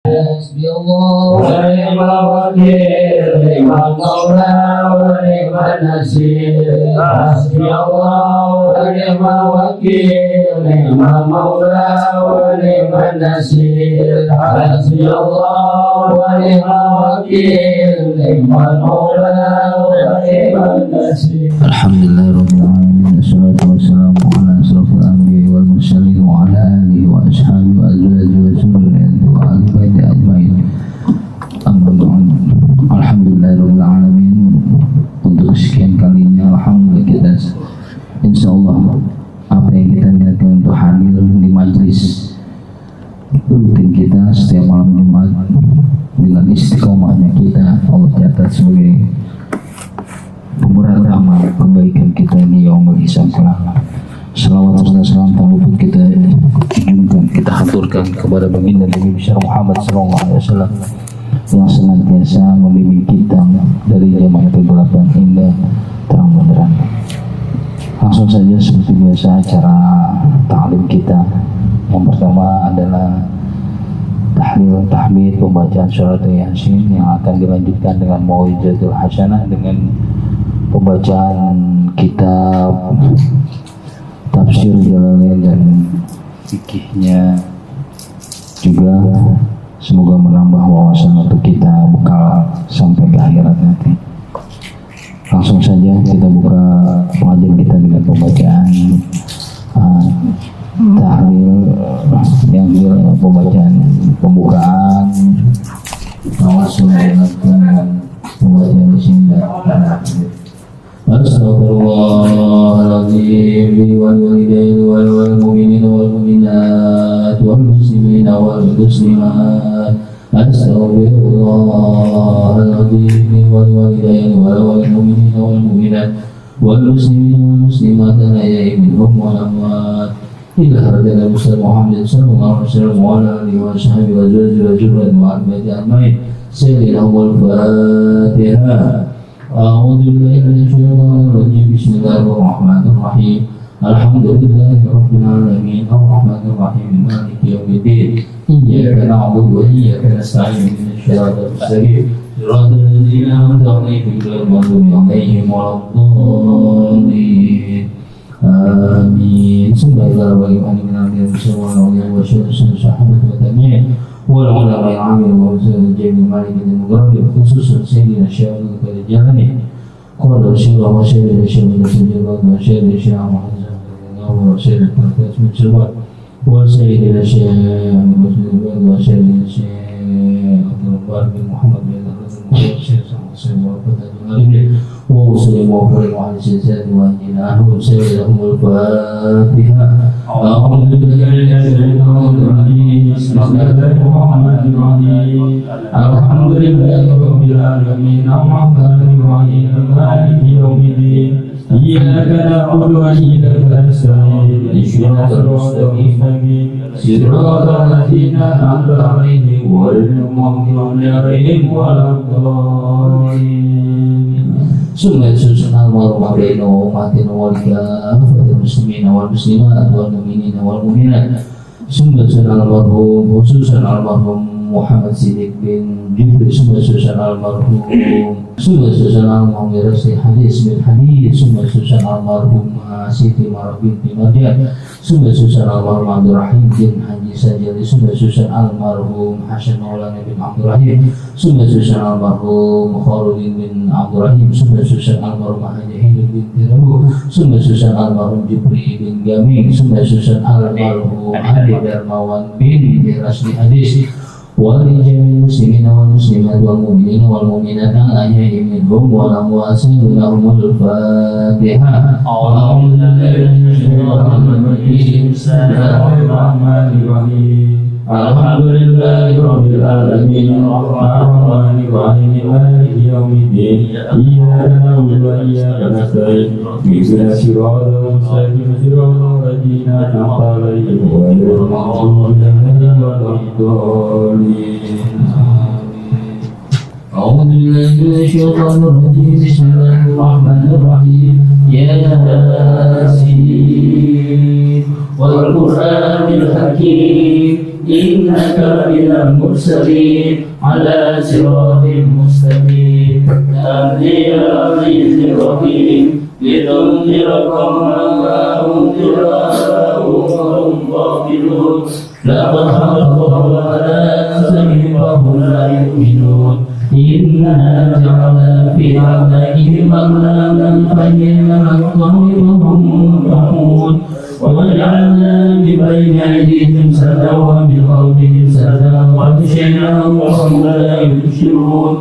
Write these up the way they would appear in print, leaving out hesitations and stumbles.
حسبي الله ونعم الوكيل نعم المولى ونعم النصير حسبي الله ونعم الوكيل نعم المولى ونعم النصير حسبي الله ونعم الوكيل نعم المولى ونعم النصير. Alhamdulillahirabbil alamin. Wassalatu wassalamu ala asrofil anbiya'i wal mursalin wa ala alihi wa ashabihi wa azwajihi wa dzurriyyatihi wa ahli baiti ajmain. Amma ba'd. Alhamdulillahirabbil alamin. Untuk sekian kalinya alhamdulillah kita insyaallah apa yang kita niatkan untuk hadir di majlis rutin kita setiap malam Jumat dengan istiqomahnya kita Allah catat sebagai pemberat amal kebaikan kita di yaumul hisab kelak. Salawat serta salam tak luput kita junjungan, kita haturkan kepada baginda Nabi besar Muhammad sallallahu alaihi wasallam yang senantiasa membimbing kita dari zaman kegelapan indah terang benderang. Langsung saja seperti biasa acara ta'lim kita. Yang pertama adalah tahlil tahmid pembacaan surat Yasin yang akan dilanjutkan dengan mau'izatul hasanah dengan pembacaan kitab tafsir Jalalain dan fikihnya juga semoga menambah wawasan untuk kita bekal sampai ke akhirat nanti. Langsung saja kita buka pengajian kita dengan pembacaan tahlil yang pembacaan pembukaan tawasul dengan pembacaan di sini. Astaghfirullahaladzim wal walidain wal mu'minin wal mu'minat wal muslimin wal muslimat. Astaghfirullahaladzim wal walidain wal mu'minin wal mu'minat wal muslimin wal muslimat al-ahya'i minhum wal amwat. Ila hadana Muhammad sallallahu alaihi wasallam wa ala alihi wa sahbihi wa zurriyyatihi wa ahli ajmain. Sayyidul Fatihah. A'udzu billahi minasy syaithanir rajim. Bismillahirrahmanirrahim. Alhamdulillahirabbil alamin. Arrahmanir rahim. Maliki yaumiddin. Iyyaka na'budu wa iyyaka nasta'in. Ihdinas siratal mustaqim. Shiratal ladzina an'amta 'alaihim ghairil maghdubi 'alaihim waladdallin. Amin. Bismillahirrahmanirrahim. Sallallahu alaihi wasallam. والعلماء العامل ووزير الجامع المالك المقرب خصوصا سيدنا الشيخ القادر الجهني قال رسول الله وسيد الشيخ الرسول الله وسيد الشيخ محمد وسيد القادر من سلوات وسيد الشيخ وسيد الشيخ عبد الربار بن محمد بن وسيد ومسلم وفرق عن سلسلة وأنجنا عنهم سيدهم الفاتحة. أعوذ بالله من الشيطان الرجيم. بسم الله الرحمن الرحيم. الحمد لله رب العالمين الرحمن الرحيم مالك يوم الدين. إياك نعبد وإياك نستعين. اهدنا الصراط المستقيم صراط الذين أنعمت عليهم غير المغضوب عليهم ولا الضالين. Sungai susun almarhum baino matin walika fatil muslimin wal muslimat wal mu'minin wal mu'minat. Sungai susun almarhum khususan almarhum Muhammad Siddiq bin Jibril. Sungai susun almarhum sungai susun almarhum Rasli Hadis bin Hadis. Sungai susun almarhum Siti Marah binti Madian. Sungai susun almarhum Abdurrahim bin Haji Sajali. Sungai susun almarhum Hasan Maulana bin Abdurrahim. Sungai susun almarhum Khaludin bin Abdurrahim. Sungai susun almarhum Haji Hidup bin Tirabu. Sungai susun almarhum Jibri bin Gaming. Sungai susun almarhum Adi Darmawan bin Rasli Hadis. Walijamil muslimin wal muslimat wal mu'minin wal mu'minat al-ahya'i minhum wal amwat. Lahumul Fatihah. A'udzu billahi minasy syaithanir rajim. Bismillahirrahmanirrahim. Alhamdulillahi rabbil alamin arrahmanir rahim maliki yaumiddin. Iyyaka na'budu wa iyyaka nasta'in. Ihdinas siratal mustaqim siratal ladzina an'amta 'alaihim ghairil maghdubi 'alaihim waladdallin. A'udzu billahi minasy syaithanir rajim. Bismillahirrahmanirrahim. ياسين والقرآن الحكيم إنك من المرسلين على صراط مستقيم تنزيل العزيز الرحيم لتنذر قوما ما أنذر آباؤهم وهم غافلون لقد حق على أنفسهم وهم لا يؤمنون إنا جعلنا في أعناقهم أغلالا فهي الأطفال وهم منطقون وجعلنا من بين أيديهم سدا ومن خلفهم سدا وغشيناهم وهم لا يبصرون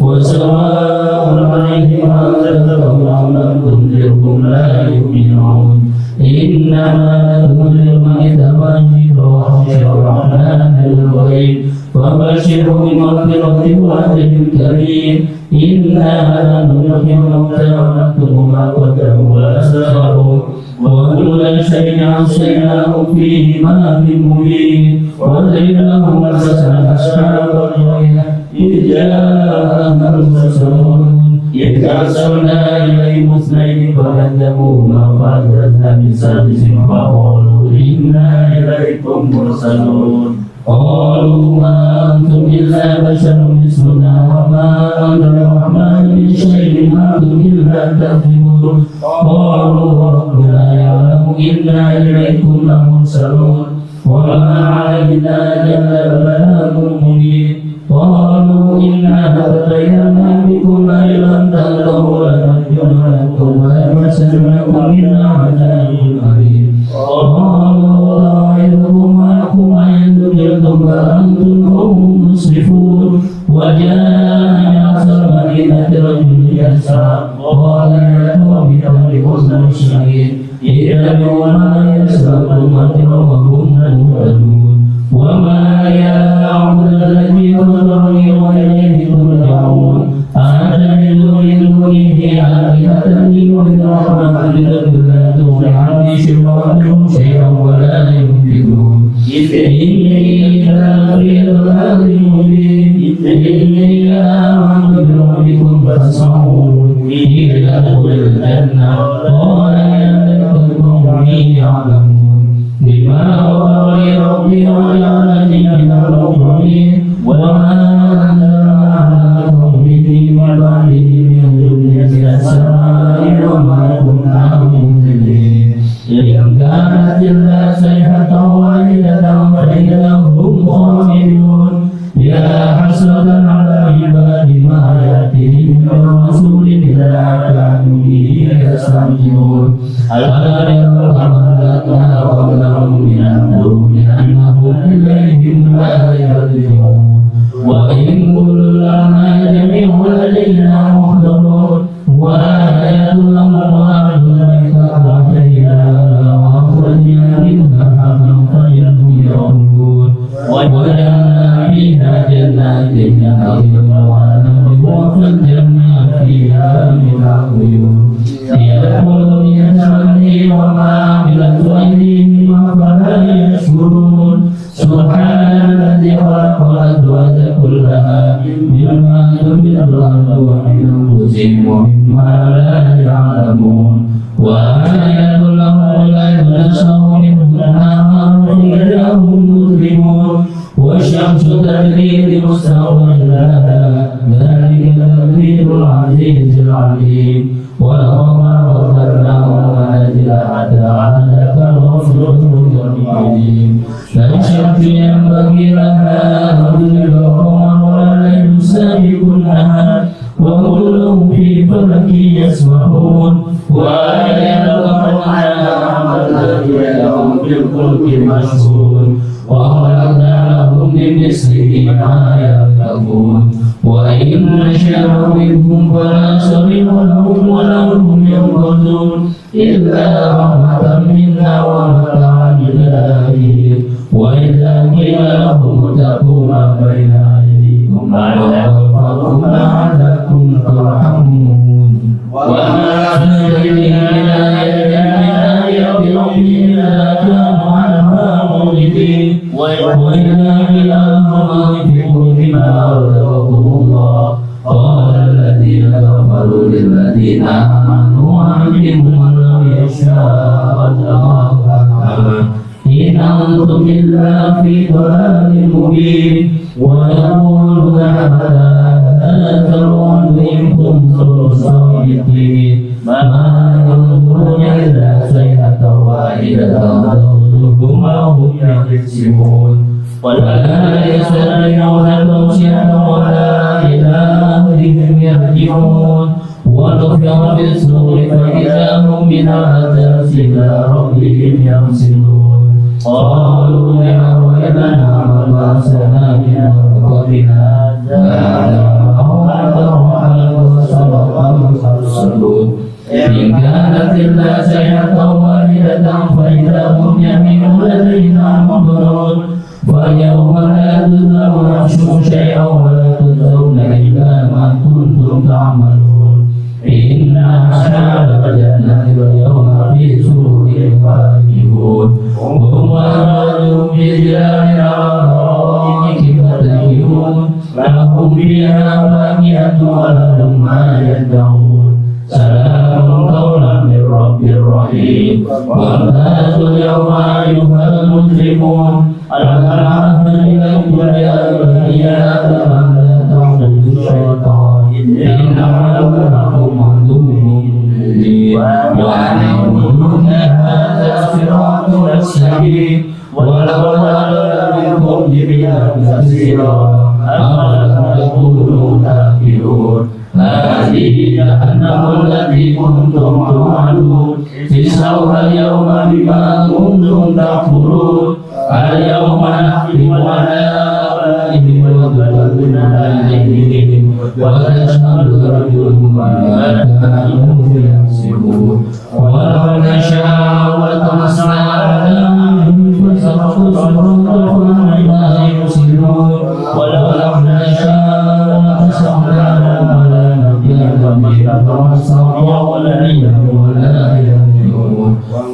وسواء عليهم أنذرتهم أم لم تنذرهم لا يؤمنون إنما تنذر من اتبع وخشي الرحمن بالغيب وبشره بمغفرة وأجر كريم إنا نحيي الموتى ونكتب ما قدموا وآثارهم وكل شيء أحصيناه في إمام مبين وزينهم حسن أصحاب الرؤيا إذ جاءهم المرسلون إذ أرسلنا إليهم اثنين فكذبوهما فأزلفنا بسادس فقالوا إنا إليكم مرسلون قالوا ما أنتم إلا بشر مثلنا وما أنزل الرحمن من شيء أنتم إلا تكذبون قالوا ربنا يعلم إنا إليكم لمرسلون وما علينا إلا البلاغ المبين قالوا إنا تطيرنا بكم لئن تنتهوا لنرجمنكم وليمسنكم منا عذاب أليم قالوا طائركم معكم أن ذكرتم فأنتم قوم مسرفون وجاء من أقصى المدينة رجل يسعى قال يا قوم اتبعوا المرسلين اتبعوا ما يسركم وهم مهتدون وما يعبد الذي فطرني وإليه ترجعون أعتقد من دونه آلهة ليوحد الرحمن لا تغني عني شفاعتهم شيئا ولا ينفذون إني لأغفر الأرض المبين إني آمنت بربكم فاسمعون قيل ادخل الجنة قال يا ليت قومي يعلمون بما غفر لي ربي وجعلني من المكرمين وما أنزل على قومه من بعده من ذرية السماء وما كنا منزلين إن كانت إلا صيحة واحدة فإذا هم خامدون يا حسرة على عباد ما يأتيهم من رسول إلا كانوا به يستهزئون ألا يروا أهلكنا قبلهم من النور لأنهم إليهم لا يرجعون وإن كلنا جميع لدينا محضرون وآية لهم وأعلمك وحينا وأخرجنا منها حقا فيرجعون وجعلنا فيها جنات من نخيل وعنب وفجرنا فيها من العيون يأكل من ثمره وما عملت أيديهم أفلا يشكرون سبحان الذي خلق الأزواج كلها مما تنبت الأرض ومن أنفسهم ومما لا يعلمون وآية لهم الليل نشأ منه النهار فإذا هم مظلمون والشمس تجري لمستقر لها ذلك تقدير العزيز العليم والقمر قدرناه منازل حتى عاد كالعصر القديم لا الشمس ينبغي لها أن تدرك القمر ولا الليل سابق النهار وكلهم في فلك يسبحون وآية لهم الذي لهم بالفلك مشهور وخلقنا لهم من مثله ما يركبون وإن نشأ منهم فلا صريخ لهم ولا هم ينقذون إلا رحمة منا ومتاعا إلى حين وإذا قيل لهم اتقوا ما بين أيديكم وخلفكم لعلكم ترحمون وما تدري من آية ربهم إلا كانوا عنها معرضين وإذا قيل لهم أنفقوا مما رزقكم الله قال الذين كفروا للذين آمنوا علموا من لم يشاء الله إن أنتم إلا في ضلال مبين ويقولون متى هذا الوعد إن كنتم صادقين ما ينظرون إلا صيحة واحدة تأخذهم وهم يخصمون ولا يستطيعون توصية ولا إلى أهلهم يرجعون ونفخ في الصور فإذا هم من العذاب إلى ربهم ينسلون قالوا يا ويلنا من بعثنا من مرقدنا هذا ما وعد الرحمن وصدق المرسلون إن كانت إلا صيحة واحدة فإذا هم جميع لدينا محضرون فاليوم لا تظلم نفس شيئا ولا تجزون إلا ما كنتم تعملون إنا أصحاب الجنة اليوم في سرور فاكهون هم وأزواجهم في ظلال على الأرائك متكئون لهم فيها فاكهة ولهم ما يدعون سلام قولا من رب رحيم وامتازوا اليوم أيها المجرمون ألم أعهد إليكم يا بني آدم أن لا تعبدوا الشيطان إنه لكم عدو مبين وأن اعبدون هذا صراط مستقيم ولقد أضل منكم جبلا كثيرا أفلم تكونوا تعقلون هذه جهنم التي كنتم توعدون اصلوها اليوم بما كنتم تكفرون اليوم نختم على أفواههم وتكلمنا أيديهم وتشهد أرجلهم بما كانوا يكسبون ولو نشاء لطمسنا على أعينهم فصرفوا صدورهم عما يبصرون ولو لم نشاء لمسحناهم ولا نبيهم فاستطيعوا ولا يرجعون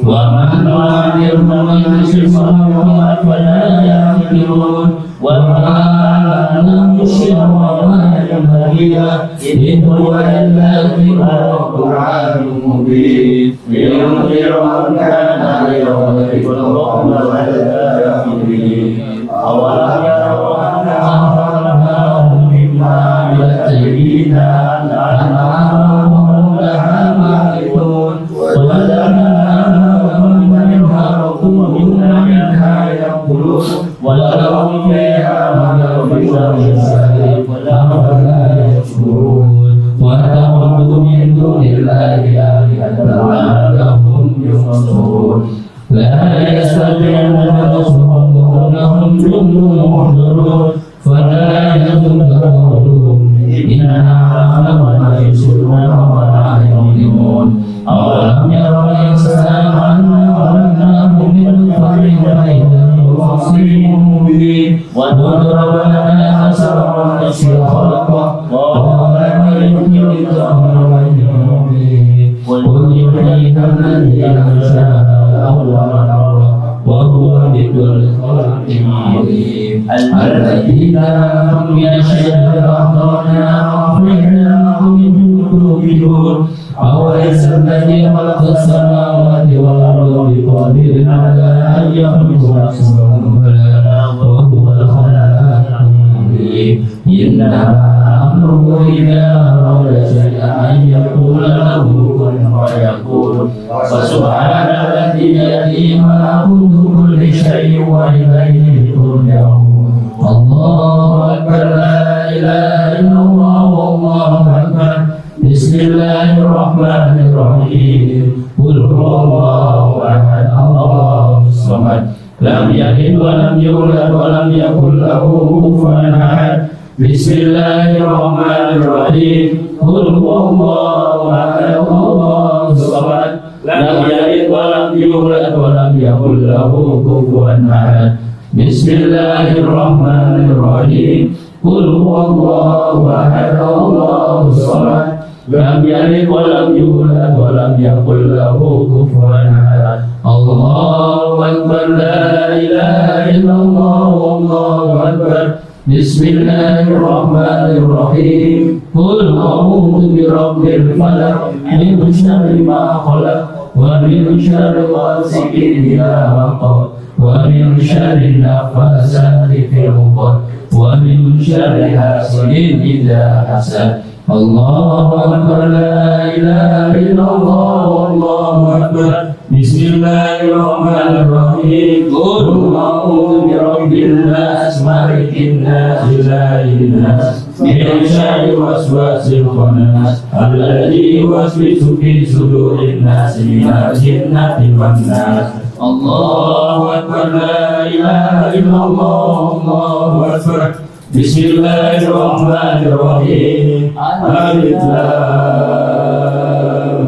ومن نعمره ننشزه فلا يعقلون وما ننشر وما ينبغي له إن هو إلا ذكر وقرآن مبين لينذر من كان يرجو الرحمة والكافرين أولم يروا أنا خلقناهم مما عملت أيدينا أنعامهم لها مالكون وجعلناهم منها ركوبا منها يأكلون ولهم فيها منافع ومشارب أفلا يشكرون واتخذوا من دون الله آلهة لعلهم ينصرون لا يستطيعون نصرهم وهم جند محضرون فلا يحزنك قولهم إنا نعلم ما يسرون وما يعلنون أولم يروا الإنسان أنا خلقناه من نطفة فإذا هو خصيم مبين وضرب لنا مثلا ونسي خلقه قال من يحيي الدهر غير مبين قل يحييها الذي أنشأها أول مرة وهو بكل خلق عليم الذين آمنوا يشهد أخبارنا وأخرجناهم من قلوبهم أوليس الذي خلق السماوات والأرض بقادر على أن يخلق مثلهم بلى وهو الخلاق العليم إنما أمره إذا أراد شيئا أن يقول له كن فيكون فسبحان الذي بيده ملكوت كل شيء وإليه ترجعون الله أكبر لا إله إلا الله والله أكبر بسم الله الرحمن الرحيم قل هو الله أحد الله الصمد لم يلد ولم يولد ولم يكن له كفوا أحد بسم الله الرحمن الرحيم قل هو الله أحد الله الصمد لم يلد ولم يولد ولم يكن له كفوا أحد بسم الله الرحمن الرحيم قل هو الله أحد الله الصمد لم يلد ولم يولد ولم يكن له كفوا أحد الله أكبر لا إله إلا الله والله أكبر Bismillahirrahmanirrahim. Qul a'udzu birabbil falaq min syarri ma khalaq wa min syarri ghasiqin idza waqab wa min syarri nafasati fil 'uqad wa min syarri hasidin idza hasad. Allahu akbar, la ilaha illallah, wallahu akbar. Bismillahirrahmanirrahim. Qul a'udzu birabbil nas, malikin nas, ilahin nas, min syarri waswasil khannas, alladzi yuwaswisu fi sudurin nas, minal jinnati wan nas. Allahu akbar, la ilaha illallah, Allahu akbar. Bismillahirrahmanirrahim. Alif Lam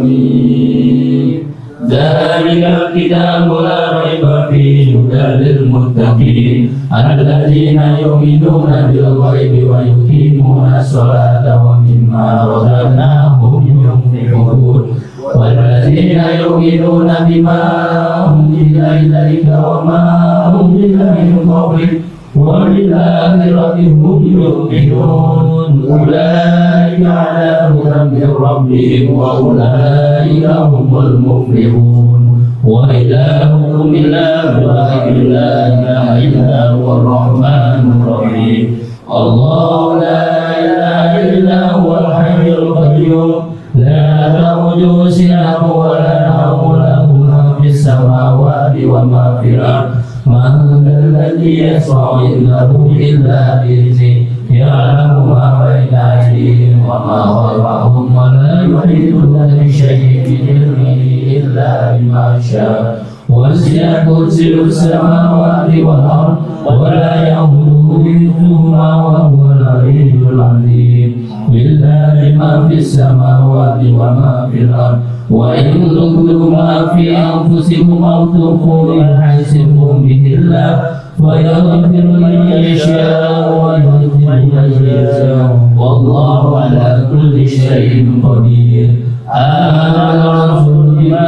Mim. Dzalikal kitabu la raiba fihi hudan lil muttaqin alladzina yu'minuna bil ghaibi wa yuqimuna sholata wa mimma razaqnahum yunfiqun walladzina yu'minuna bima unzila ilaika wa ma unzila min qablik وَبِالْآخِرَةِ هُمْ يُوقِنُونَ أُولَٰئِكَ عَلَىٰ هُدًى مِّن رَّبِّهِمْ وَأُولَٰئِكَ هُمُ الْمُفْلِحُونَ وَإِلَٰهُكُمْ إِلَٰهٌ وَاحِدٌ لَّا إِلَٰهَ إِلَّا هُوَ الرَّحْمَٰنُ الرَّحِيمُ اللَّهُ لَا إِلَٰهَ إِلَّا هُوَ الْحَيُّ الْقَيُّومُ لَا تَأْخُذُهُ سِنَةٌ وَلَا نَوْمٌ لَّهُ مَا فِي السَّمَاوَاتِ وَمَا فِي الْأَرْضِ من ذا الذي يشفع عنده إلا بإذنه يعلم ما بين أيديهم وما خلفهم ولا يحيطون بشيء من علمه إلا بما شاء وسع كرسيه السماوات والأرض ولا يؤوده حفظهما وهو العلي العظيم لله ما في السماوات وما في الأرض وإن تبدوا ما في أنفسكم أو تخفوه يحاسبكم به الله ويغفر لمن يشاء ويعذب من يشاء والله على كل شيء قدير. آمن الرسول بما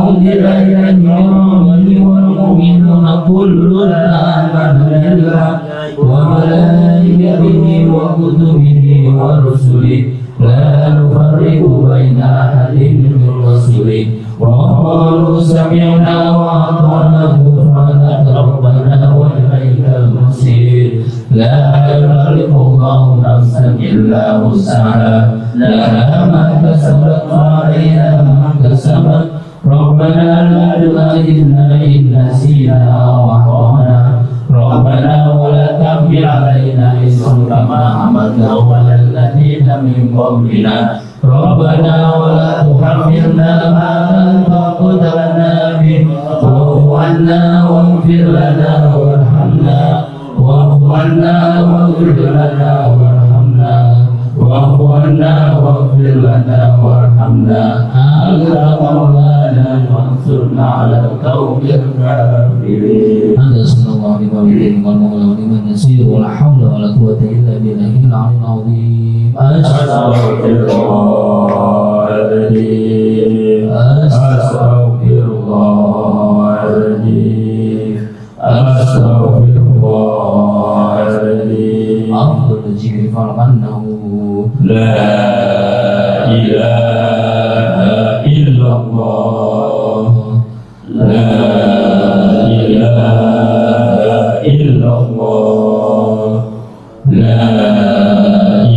أنزل إليه من ربه والمؤمنون كل آمن بالله وملائكته وكتبه ورسله لا نفرق بين أحد من رسله وقالوا سمعنا وأطعنا غفرانك ربنا وإليك المصير. لا يكلف الله نفسا إلا وسعها لها ما كسبت وعليها ما كسبت ربنا لا تؤاخذنا إن نسينا وأخطأنا ربنا ولا تحمل علينا إصرا كما حملته على الذين من قبلنا ربنا ولا تحملنا ما لا طاقة لنا به واعف عنا واغفر لنا وارحمنا واعف عنا واغفر لنا وارحمنا واعف عنا واغفر لنا وارحمنا أنت مولانا وانصرنا على القوم الكافرين. هذا صلى الله عليه وسلم والمولى ونعم النصير ولا حول ولا قوة إلا بالله العلي العظيم. أستغفر الله العظيم أستغفر الله العظيم أستغفر الله العظيم. أفضل الذكر فأنه لا إله إلا الله لا إله إلا الله لا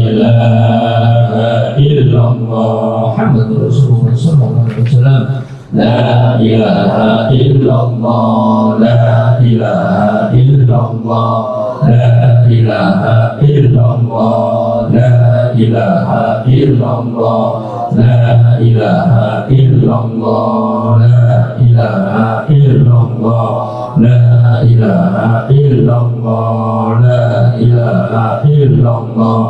إله إلا الله محمد رسول الله صلى الله عليه وسلم. لا إله إلا الله لا إله إلا الله لا إله إلا الله لا إله إلا الله لا إله إلا الله لا إله إلا الله لا إله إلا الله لا إله إلا الله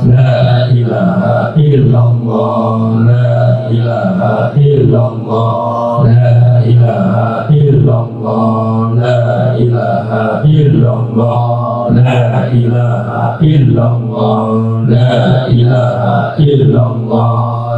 لا إله إلا الله لا إله إلا الله لا إله إلا الله لا إله إلا الله لا إله إلا الله لا إله إلا الله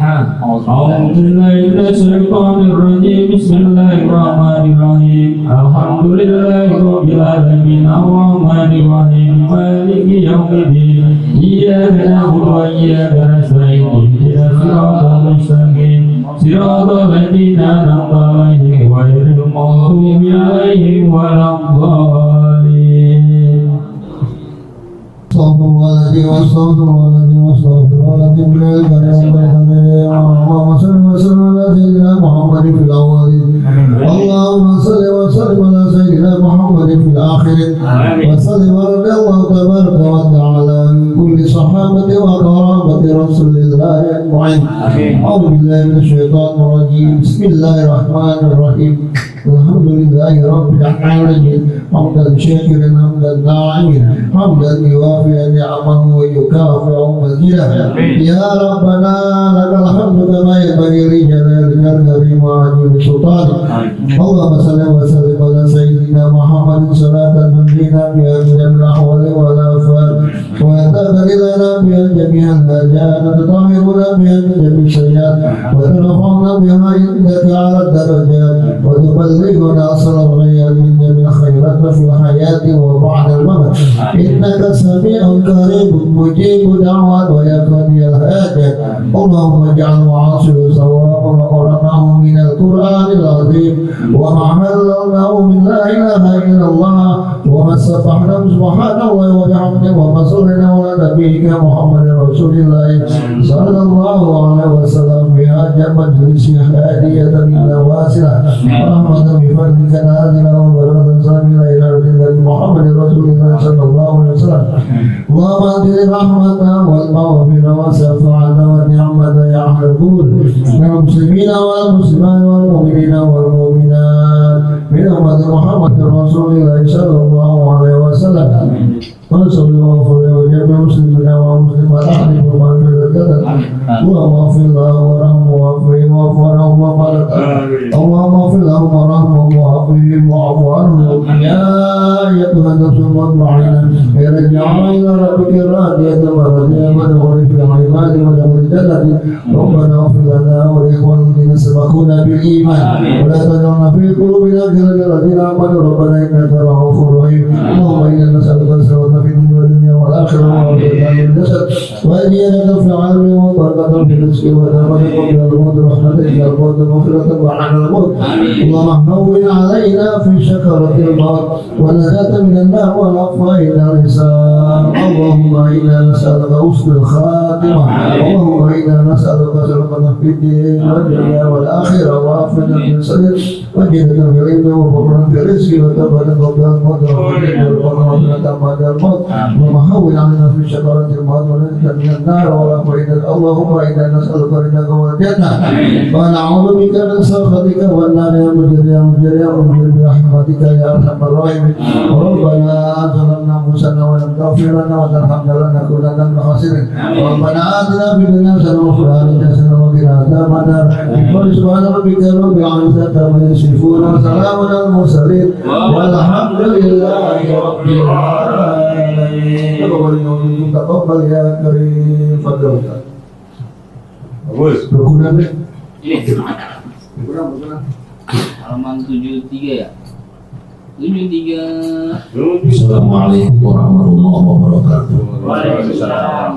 الفاتحة. أعوذ بالله من الشيطان الرجيم. بسم الله الرحمن الرحيم. الحمد لله رب العالمين الرحمن الرحيم مالك يوم الدين إياك نعبد وإياك نستعين اهدنا الصراط المستقيم صراط الذين أنعمت عليهم غير المغضوب عليهم ولا الضالين. اللهم صل وسلم على سيدنا محمد في الأولين اللهم صل وسلم على سيدنا محمد في الآخرين وسلم رضي الله تبارك وتعالى من كل صحابة وقرابة رسول الله أجمعين. أعوذ بالله من الشيطان الرجيم. بسم الله الرحمن الرحيم. الحمد لله رب العالمين حمدا شاكرا حمدا ناعما حمدا يوافي نعمه ويكافئ مزيدا. يا ربنا لك الحمد كما ينبغي لجلالك الكريم وعظيم سلطانك. اللهم صل وسلم على سيدنا محمد صلاة تنجينا بها من الأحوال والآفات وتغفر لنا بها جميع الحاجات وتطهرنا بها من جميع السيئات وترفعنا بها عندك على الدرجات وتبلغنا أصل الغيات من جميع الخيرات في الحياة وبعد الممات. إنك سميع قريب مجيب دعوات ويقضي الحاجات. اللهم اجعل معاصر صواب ما قرأناه من القرآن العظيم وما حللناه من لا إله إلا الله وما سبحنا سبحان الله وبحمده وما صلينا على نبيك محمد رسول الله صلى الله عليه وسلم في هذا مجلس هادية بالنواسل ورحمة بفضلك نازلة وبركة صابرة إلى رسول محمد رسول الله صلى الله عليه وسلم. اللهم أنزل رحمتنا والمغفرة والشفاعة والنعمة يا أهل القبور للمسلمين والمسلمات والمؤمنين والمؤمنات من أمة محمد رسول الله صلى الله عليه وسلم. وصلى الله عليه وجميع المسلمين والمسلمات أحد المغفرة. اللهم اغفر له ورحمه وعافه واعف عنه وبارك اللهم اغفر له ورحمه وعافه واعف عنه. يا أيتها النفس المطمئنة ارجعي إلى ربك راضية مرضية وادخلي في عبادي وادخلي الجنة. ربنا اغفر لنا ولإخواننا الذين سبقونا بالإيمان ولا تجعلنا في قلوبنا غلا للذين آمنوا ربنا إنك رؤوف رحيم. اللهم إنا نسألك السلامة في الدين والدنيا والآخرة وعافية من الجسد وأجيالك في العلم وبركة في الرزق وتمنك من الموت رحمتك إلى الموت مغفرة وعن الموت. اللهم هون علينا في شكرة الموت ونجاة من النار والعفو عند الحساب. اللهم إنا نسألك حسن الخاتمة. اللهم إنا نسألك سلامة في الدين والدنيا والآخرة وعافية من السر وجنة في العلم وفضلا في الرزق وتبارك قبل الموت ومغفرة بعد الموت. اللهم هون علينا في شكرة الموت ونجاة من النار والعفو عند اللهم إنا نسألك رضاك والجنة ونعوذ بك من سخطك والنار يا مجير يا مجير يا مجير برحمتك يا أرحم الراحمين. ربنا ظلمنا أنفسنا ولم تغفر لنا وترحمنا لنكونن من الخاسرين. ربنا آتنا في الدنيا حسنة وفي الآخرة حسنة وقنا عذاب النار. سبحان ربك رب العزة عما يصفون وسلام على المرسلين والحمد لله رب العالمين. تقبل يا كريم. فضل bagus. Berguna deh. Berguna. Halaman 73 ya. 73. Assalamualaikum warahmatullahi wabarakatuh. Waalaikumsalam.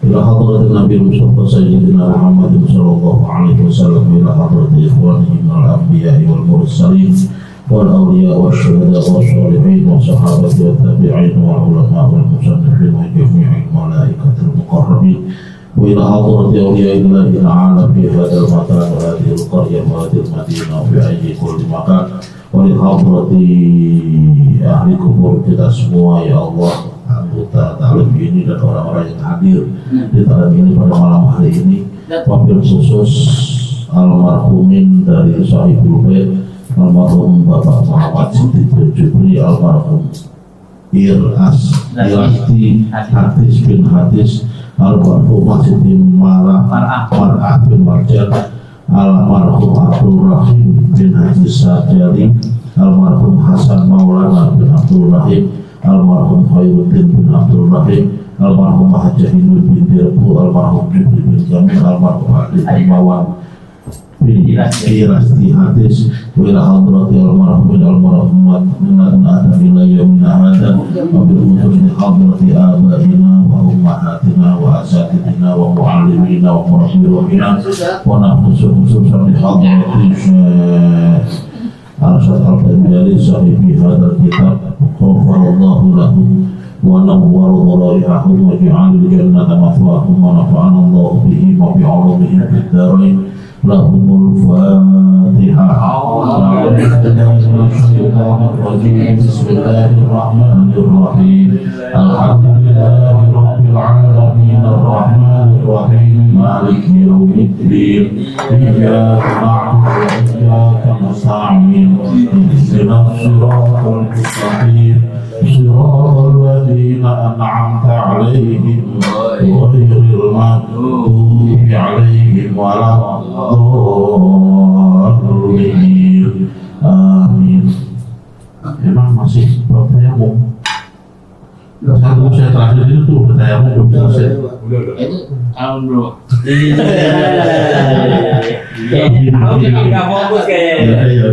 Ila hadratin Nabi Mustafa Sayyidina Muhammad sallallahu alaihi wasallam ila hadrati ikhwanihi minal anbiya'i wal mursalin wal awliya wa syuhada wa sholihin wa sahabati wa tabi'in wa ulama wal musannifin wa jami'il malaikatil muqarrabin wa ila hadrati awliya'illahi ta'ala fi hadal makan wa hadhil qarya wa hadhil madinah wa fi ayyi kulli makan wa li hadrati ahli kubur kita semua ya Allah, anggota ta'lim ini dan orang-orang yang hadir di ta'lim ini pada malam hari ini, wabil khusus almarhumin dari Sahibul Bait, almarhum Bapak Muhammad Siddiq bin Jubri, almarhum Irasti Hadis bin Hadis, almarhum Siti Mar'ah bin Marjan, almarhum Abdul Rahim bin Haji Sajali, almarhum Hasan Maulana bin Abdul Rahim, almarhum Khairuddin bin Abdul Rahim, almarhum Hajah Hindu binti Rebu, almarhum Jibri bin Jamil, almarhum Hakim Imawan bin Irasti Hadis, wa ila hadrati almarhum minat adam ila yaumina hadha, wa bil khusus hadrati abaina wa ummahatina wa asatidina wa muallimina wa murabbina wa nafsu khususan di hadrati Arsyad al-Banjari sahibi hadal kitab Ghafarallahu lahu wa nawwaru dharaihahum wa ja'alil jannata mathwahum wa nafa'ana Allahu bihi wa bi'ulumihim fid dharain lahumul Fatihah. Bismillahirrahmanirrahim. Alhamdulillahi rabbil alamin arrahmanir rahim maliki yaumiddin iyyaka na'budu wa iyyaka nasta'in ihdinas siratal mustaqim siratal ladzina an'amta 'alaihim ghairil maghdubi 'alaihim waladdallin. Amin. Memang masih bertayamum. Saya terakhir itu tuh bertayamum belum selesai. Itu tahun bro. Nggak fokus kayaknya. Ya,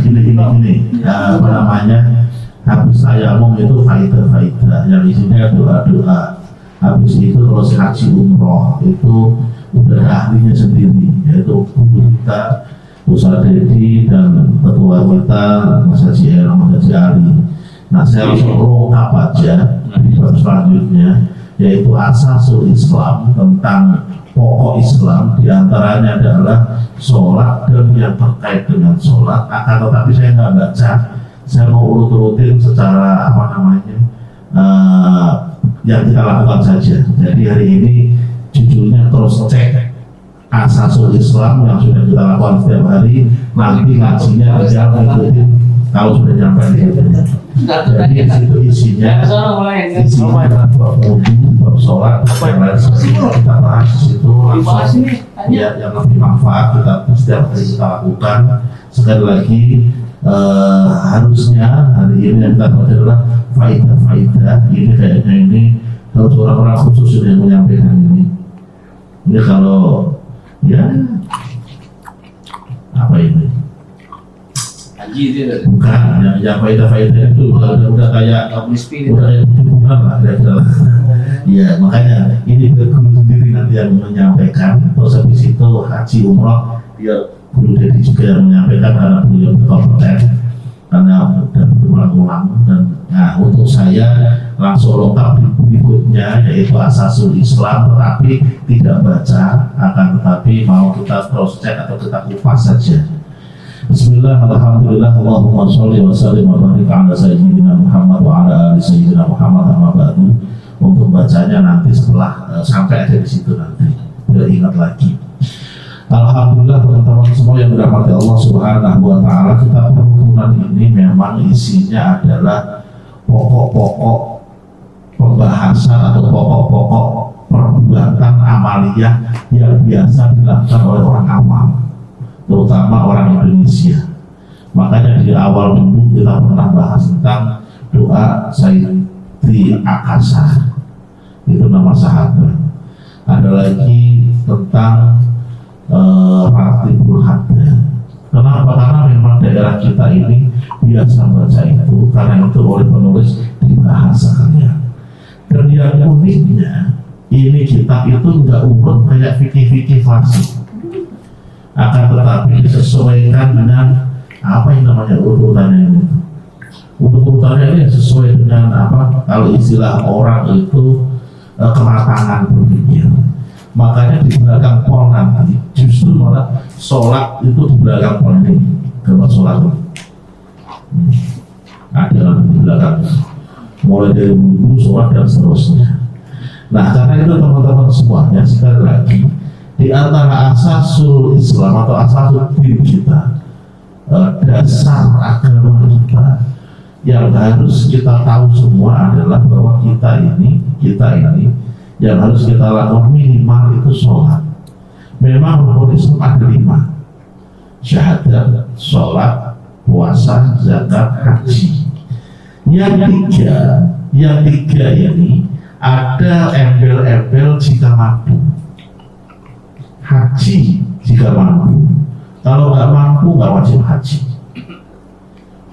gini. Apa namanya? Habis tayamum itu faidah yang isinya doa. Habis itu kalau haji umroh itu udah ahlinya sendiri, yaitu guru kita Ustaz Dedi dan ketua kita Mas Haji Ali. Nah, saya langsung lengkap aja di bab selanjutnya, yaitu asasul Islam, tentang pokok Islam, diantaranya adalah sholat dan yang terkait dengan sholat. Akan tetapi saya nggak baca, saya mau urut-urutin secara yang kita lakukan saja. Jadi hari ini judulnya terus cek asasul Islam yang sudah kita lakukan setiap hari. Nanti ngajinya bisa mengikuti kalau sudah nyampe di situ. Jadi itu isinya bab wudu, bab sholat, yang lain kita bahas di situ langsung. Ya, yang lebih manfaat kita setiap hari kita lakukan. Sekali lagi harusnya hari ini yang kita baca adalah faidah. Ini kayaknya ini harus orang-orang khusus yang menyampaikan ini. Ini kalau ya apa ini? Haji itu. Bukan, yang faidah itu udah kayak hubungan lah kira-kira. Ya makanya ini guru sendiri nanti yang menyampaikan. Terus habis itu haji umroh dia guru Dedi juga yang menyampaikan karena beliau kompeten, karena sudah berulang-ulang. Dan nah, untuk saya langsung lengkap di berikutnya, yaitu asasul Islam, tetapi tidak baca, akan tetapi mau kita cross check atau kita kupas saja. Bismillah, alhamdulillah, Allahumma sholli wa sallim wa barik ala sayyidina Muhammad wa ala ali sayyidina Muhammad amma ba'du. Untuk bacanya nanti setelah sampai aja di situ nanti, biar ingat lagi. Alhamdulillah teman-teman semua yang dirahmati Allah Subhanahu wa Ta'ala, kitab Rukunan ini memang isinya adalah pokok-pokok pembahasan atau pokok-pokok perbuatan amaliyah yang biasa dilakukan oleh orang awam, terutama orang Indonesia. Makanya di awal dulu kita pernah bahas tentang doa Sayyidi Akasa, itu nama sahabat. Ada lagi tentang Ratibul Hadda. Kenapa? Karena memang daerah kita ini biasa baca itu, karena itu oleh penulis di bahasa kalian. Dan yang uniknya, ini kitab itu nggak urut kayak fikih-fikih klasik, akan tetapi disesuaikan dengan apa yang namanya urutannya ini. Urutannya ini sesuai dengan apa? Kalau istilah orang itu kematangan berpikir. Makanya di belakang pol nanti justru malah sholat itu di belakang pol ini, gambar sholat ada di belakang, mulai dari wudhu, sholat dan seterusnya. Nah, karena itu teman-teman semuanya, sekali lagi di antara asasul Islam atau asasul din kita, dasar agama kita yang harus kita tahu semua adalah bahwa kita ini yang harus kita lakukan minimal itu sholat. Memang rukun Islam ada 5: syahadat, sholat, puasa, zakat, haji. Yang tiga ini Ada embel-embel jika mampu, haji jika mampu. Kalau nggak mampu nggak wajib haji.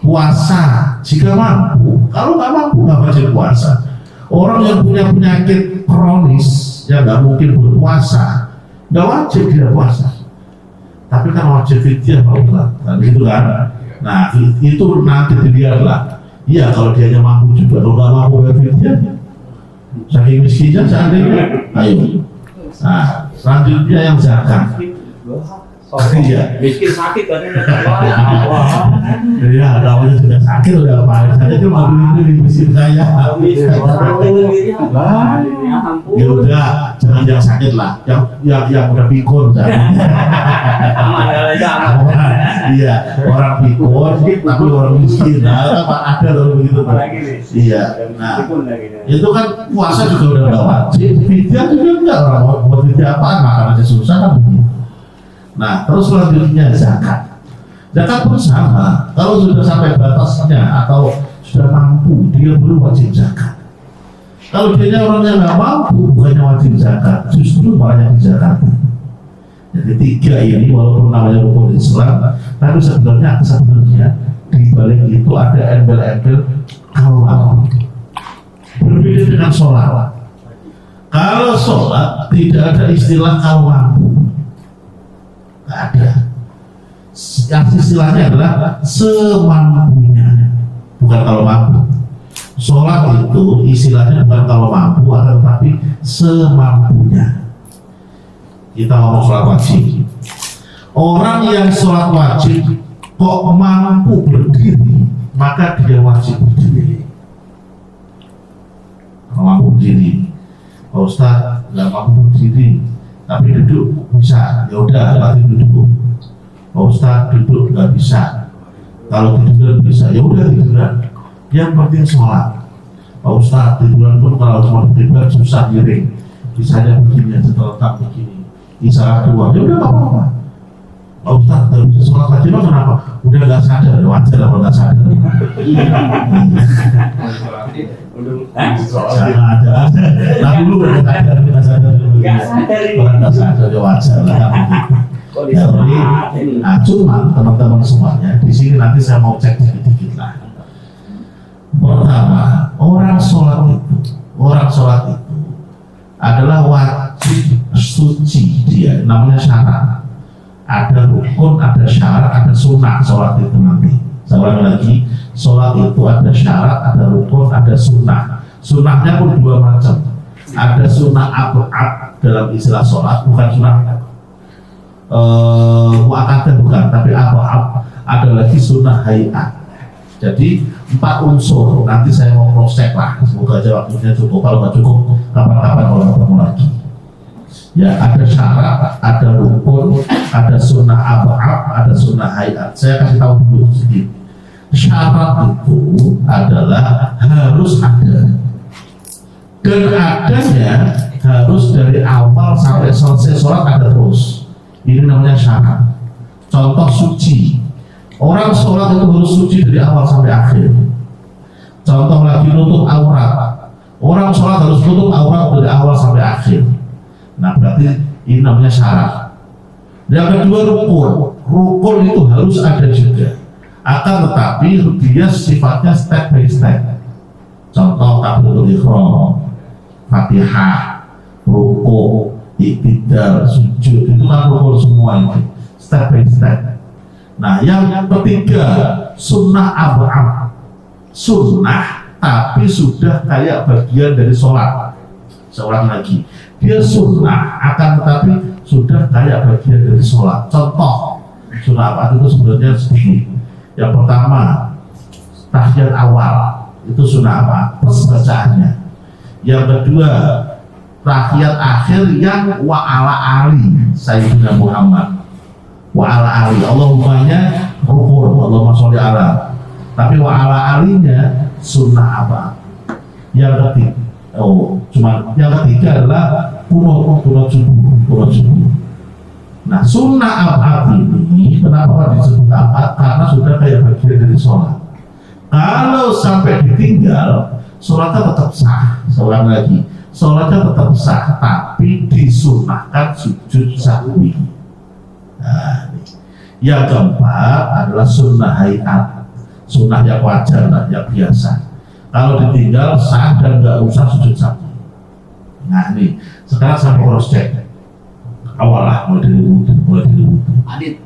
Puasa jika mampu, kalau nggak mampu nggak wajib puasa. Orang yang punya penyakit kronis yang nggak mungkin berpuasa, nggak wajib dia puasa. Tapi kan wajib fidyah kalau kan gitu kan. Nah itu nanti dilihat lah. Iya kalau dia mampu juga, kalau nggak mampu berfidyah, saking miskinnya seandainya, ayo. Nah selanjutnya yang zakat. Iya. Miskin sakit kan? Iya, namanya sudah sakit udah apa? Saya cuma beli di mesin saya. Ya udah, jangan yang sakit lah, yang udah pikun. Iya, orang pikun, tapi orang miskin. Nah, ada loh begitu Pak. Iya. Nah, itu kan puasa juga udah wajib, fidyah juga enggak, orang mau fidyah apaan, makan aja susah kan begitu. Nah, terus selanjutnya zakat. Zakat pun sama. Kalau sudah sampai batasnya atau sudah mampu, dia baru wajib zakat. Kalau dia orang yang nggak mampu, bukannya wajib zakat, justru malah yang dizakat. Jadi tiga ini walaupun namanya rukun Islam, tapi sebenarnya di balik itu ada embel-embel kalau berbeda dengan sholat. Kalau sholat tidak ada istilah kalau mampu. Nggak ada. Yang istilahnya adalah semampunya, bukan kalau mampu. Sholat itu istilahnya bukan kalau mampu, akan tetapi semampunya. Kita ngomong sholat wajib. Orang yang sholat wajib kok mampu berdiri, maka dia wajib berdiri. Kalau mampu berdiri, Pak Ustaz nggak mampu berdiri, tapi duduk bisa, ya udah berarti duduk. Pak Ustaz duduk nggak bisa, kalau tiduran bisa, ya udah tiduran. Yang penting sholat. Pak Ustaz tiduran pun kalau cuma tiduran susah giring, bisanya begini aja terletak begini, isyarat dua, ya udah nggak apa-apa. Pak Ustaz nggak bisa sholat lagi, kenapa? Udah nggak sadar, ya wajar kalau nggak sadar. Jangan ada, nah dulu udah sadar, nggak sadar dulu. Kalau nggak sadar, ya wajar lah. Jadi, nah cuma teman-teman semuanya di sini nanti saya mau cek sedikit lah. Pertama, orang sholat itu adalah wajib suci dia, namanya syarat. Ada rukun, ada syarat, ada sunnah sholat itu nanti. Saya ulang lagi, sholat itu ada syarat, ada rukun, ada sunnah. Sunnahnya pun dua macam. Ada sunnah abad dalam istilah sholat, bukan sunnah muakkadah bukan, tapi abad. Ada lagi sunnah hayat. Jadi 4 unsur. Nanti saya mau cross check lah. Semoga aja waktunya cukup. Kalau nggak cukup, kapan-kapan kalau ketemu lagi. Ya, ada syarat, ada rukun, ada sunnah abad, ada sunnah hayat. Saya kasih tahu dulu sedikit. Syarat itu adalah harus ada, dan adanya harus dari awal sampai selesai sholat ada terus. Ini namanya syarat. Contoh suci. Orang sholat itu harus suci dari awal sampai akhir. Contoh lagi nutup aurat. Orang sholat harus nutup aurat dari awal sampai akhir. Nah berarti ini namanya syarat. Yang kedua rukun. Rukun itu harus ada juga. Akan tetapi dia sifatnya step by step. Contoh takbiratul ihram, Fatihah, ruku, iktidal, sujud, itu kan rukun semua itu. Step by step. Nah yang ketiga sunnah abad. Sunnah tapi sudah kayak bagian dari sholat. Seorang lagi, dia sunnah akan tetapi sudah kayak bagian dari sholat. Contoh sunnah abad itu sebenarnya seperti yang pertama tahiyat awal itu sunnah abad plus bacaannya. Yang kedua tahiyat akhir yang wa ala ali Sayyidina Muhammad. Wa ala ali, Allahummanya rukun, Allahumma sholli ala. Tapi wa ala alinya sunnah abad. Yang ketiga, yang ketiga adalah kunut subuh. Nah, sunnah abad ini kenapa disebut abad? Karena sudah kayak bagian dari sholat. Kalau sampai ditinggal, sholatnya tetap sah. Seorang lagi, sholatnya tetap sah, tapi disunahkan sujud sahwi. Nah, ini. Yang keempat adalah sunnah hayat, sunnah yang wajar, yang biasa. Kalau ditinggal sah dan nggak usah sujud sahwi. Nah ini, sekarang saya mau cross check. Awalah mulai dari wudhu. Adit.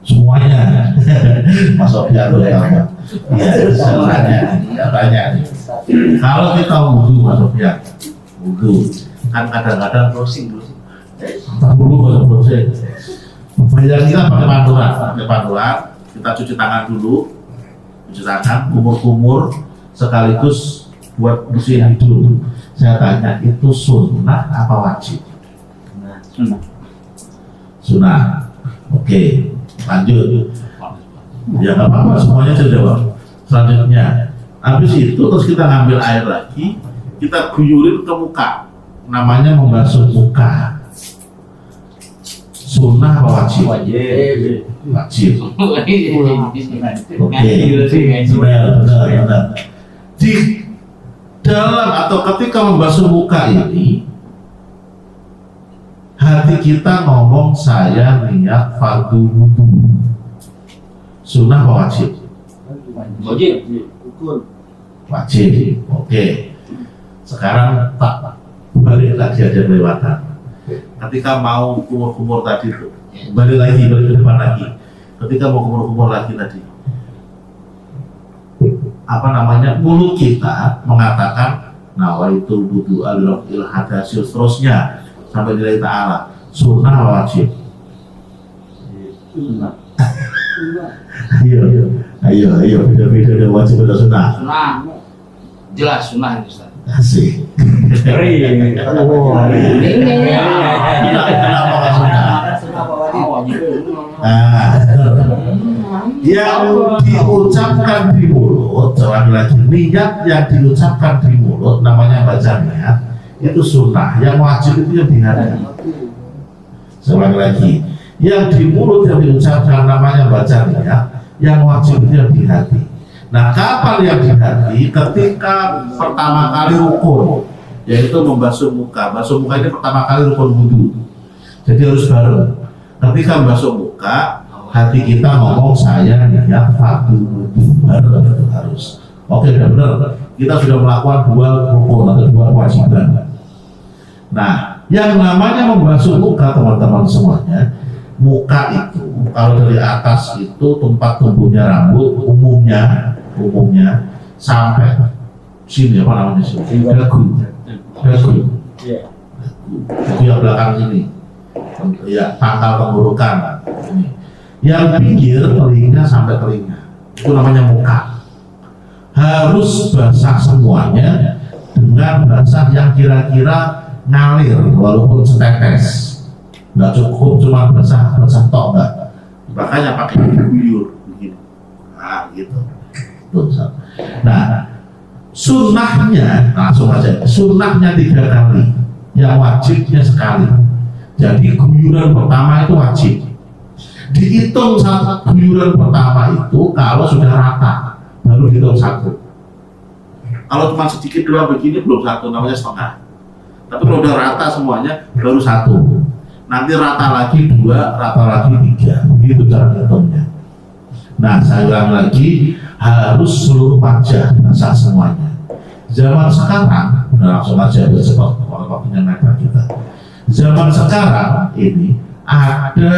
Semuanya. Mas Sofyan tuh ya. Iya, tanya nih. Kalau kita wudhu, Mas Sofyan, wudhu, kan kadang-kadang Browsing. dulu proses. Bayar kita pakai panduan, kita cuci tangan dulu, kumur-kumur, sekaligus buat bersihin hidung. Saya tanya, itu sunnah apa wajib? Sunnah. Oke, lanjut. Ya nggak apa-apa, semuanya saya jawab. Selanjutnya, habis itu terus kita ngambil air lagi, kita guyurin ke muka. Namanya membasuh muka. Sunnah apa wajib? Wajib. Oke, benar. Di dalam atau ketika membasuh muka ini, hati kita ngomong saya niat fardu wudu. Sunnah apa wajib? Wajib. Oke. Sekarang tak balik lagi aja kelewatan. Ketika mau kumur-kumur tadi tuh, balik ke depan lagi. Ketika mau kumur-kumur lagi tadi, apa namanya, mulut kita mengatakan nawaitu wudu al-il hadasi seterusnya sampai nilai ta'ala. Sunnah apa wajib? Ayo, beda-beda wajib atau sunnah? Jelas sunnah itu, Ustaz. Asik. Kenapa nggak sunnah? Yang diucapkan di mulut, coba lagi, niat yang diucapkan di mulut namanya baca niat, itu sunnah. Yang wajib itu yang di hati. Coba lagi, yang di mulut yang diucapkan namanya baca niat, yang wajib itu yang di hati. Nah, kapan yang di hati? Ketika pertama kali rukun, yaitu membasuh muka. Basuh muka ini pertama kali rukun wudu. Jadi harus bareng. Ketika membasuh muka, hati kita ngomong saya niat fardu wudu, bareng harus. Oke, udah benar. Kita sudah melakukan 2 rukun atau 2 kewajiban. Nah, yang namanya membasuh muka, teman-teman semuanya, muka itu kalau dari atas itu tempat tumbuhnya rambut umumnya sampai sini, apa namanya sini, dagu itu yang belakang ini, ya pangkal tenggorokan ini. Yang pinggir telinga sampai telinga itu namanya muka. Harus basah semuanya dengan basah yang kira-kira ngalir walaupun setetes. Nggak cukup cuma basah tok, enggak. Makanya pakai guyur begini. Nah, gitu. Nah, sunnahnya langsung aja. Sunnahnya 3 kali, yang wajibnya sekali. Jadi guyuran pertama itu wajib. Dihitung saat guyuran pertama itu kalau sudah rata, baru dihitung 1. Kalau cuma sedikit doang begini belum 1, namanya setengah. Tapi kalau udah rata semuanya baru 1. Nanti rata lagi 2, rata lagi 3, begitu cara hitungnya. Nah, saya ulang lagi, harus seluruh wajah basah semuanya. Zaman sekarang, langsung aja cepat waktunya mereka kita. Zaman sekarang ini ada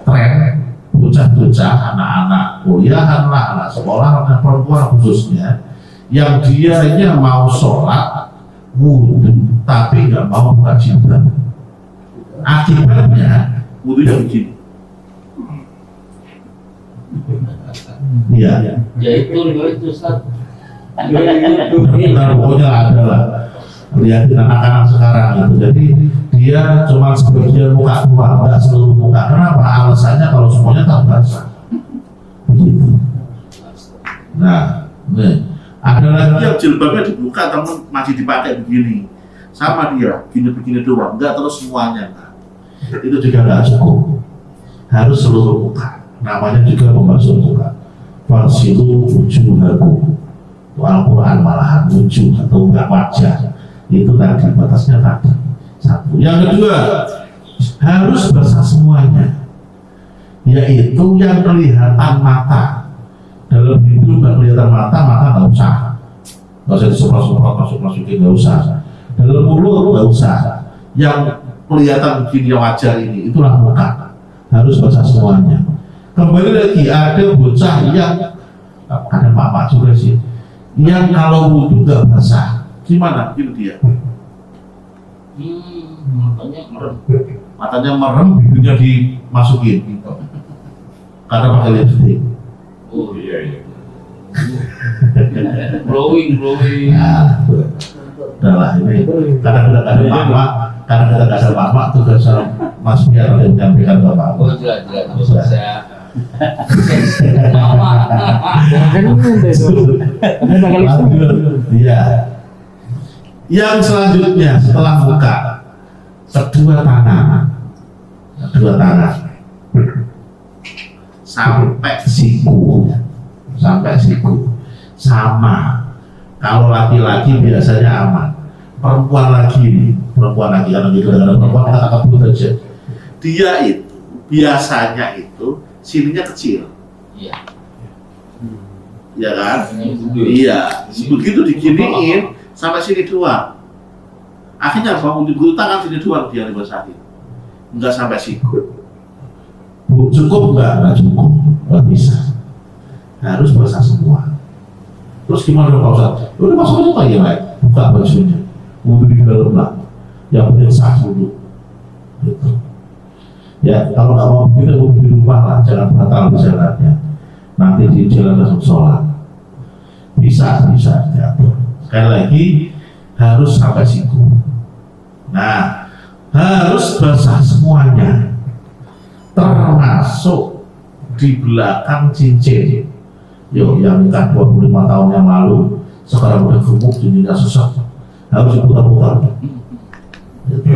tren bocah-bocah, anak-anak kuliahan lah, anak sekolah, anak perempuan khususnya, yang dianya mau sholat wudu tapi nggak mau buka jilbab. Akibatnya wudunya begini. Iya. Itu Ustaz. Nah, pokoknya ada lah. Lihatin anak-anak sekarang itu. Jadi dia cuma sebagian muka doang, nggak seluruh muka. Kenapa? Alasannya kalau semuanya tak basah. Begitu. Nah, nih. Ada lagi yang jilbabnya dibuka namun masih dipakai begini. Sama dia, begini doang, enggak terus semuanya. Nah, itu juga nggak cukup. Harus seluruh muka. Namanya juga membasuh muka. Farsilu wujuhakum. Al-Quran malahan wujud atau enggak wajah. Itu tadi batasnya tadi. Satu. Yang kedua, harus basah semuanya, yaitu yang kelihatan mata. Dalam hidup nggak kelihatan mata nggak usah disemprot masukin, nggak usah. Dalam mulut nggak usah. Yang kelihatan begini wajah ini, itulah muka. Harus basah semuanya. Kembali lagi, ada bocah yang ada mama juga sih, yang kalau wudhu nggak basah, gimana? Itu dia. Matanya merem, bibirnya dimasukin, karena pakai lipstick. Oh iya. Glowing. Nah, udahlah ini. Kadang-kadang ada mama, kadang-kadang ada mama, tugas Mas Biar yang menyampaikan ke Pak. Oh jelas. Saya. Iya. Yang selanjutnya setelah muka, kedua tangan sampai siku, sama. Kalau laki-laki biasanya aman, perempuan lagi karena gitu ada perempuan kita kabut aja. Dia itu biasanya itu sininya kecil, ya kan? Iya, begitu diginiin sampai sini doang. Akhirnya bangun di tangan sini doang dia dibasahin, enggak sampai siku. Cukup enggak cukup, enggak bisa. Harus basah semua. Terus gimana dong Pak Ustadz? Udah masuk aja lagi naik, buka bajunya, wudhu di dalam lah. Yang penting sah dulu. Gitu. Ya kalau nggak mau begitu wudhu di rumah lah, jangan batal di jalannya. Nanti di jalan langsung sholat. Bisa diatur. Sekali lagi harus sampai siku. Nah, harus basah semuanya, termasuk di belakang cincin. Yo, yang nikah 25 tahun yang lalu, sekarang udah gemuk, jadi nggak susah, harus diputar-putar. Gitu.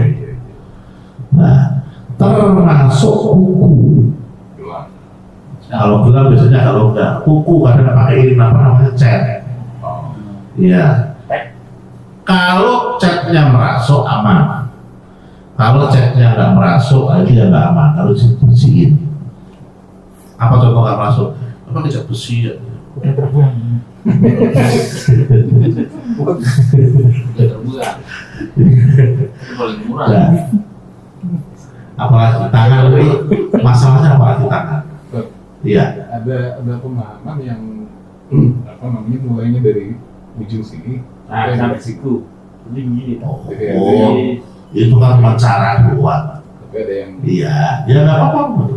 Nah, termasuk kuku. Kalau gelang biasanya kalau enggak, kuku kadang pakai ini namanya cat. Iya. Kalau catnya merasuk aman. Kalau catnya nggak merasuk, itu ya nggak aman. Harus dibersihin. Apa contoh nggak merasuk? Apa cat besi ya? Terbuang. Paling murah. Nah, apalagi tangan itu masalahnya apalagi tangan. Iya. Ada pemahaman yang mulainya dari ujung sini sampai siku. Oh, itu kan cuma cara buat. Tapi ada yang Iya, ya nggak apa-apa.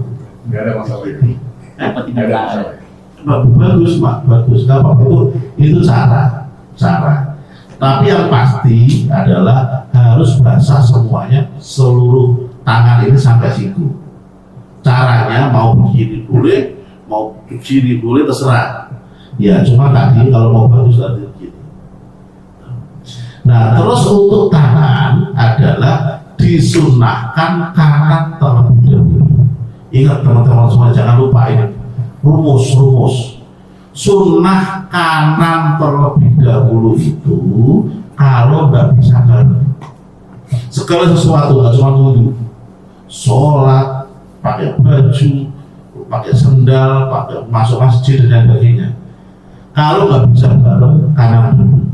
nggak ada masalah ini. Nggak ada masalah. Bagus, nggak apa-apa. Itu cara. Tapi yang pasti adalah harus basah semuanya, seluruh tangan ini sampai siku. Caranya mau begini boleh, mau begini boleh, terserah. Ya cuma tadi kalau mau bagus tadi begini. Nah terus untuk tangan adalah disunahkan kanan terlebih dahulu. Ingat teman-teman semua, jangan lupa ini rumus. Sunnah kanan terlebih dahulu itu kalau nggak bisa bareng. Segala sesuatu, nggak cuma wudhu, sholat, pakai baju, pakai sendal, pakai masuk masjid dan sebagainya. Kalau nggak bisa bareng, kanan dulu.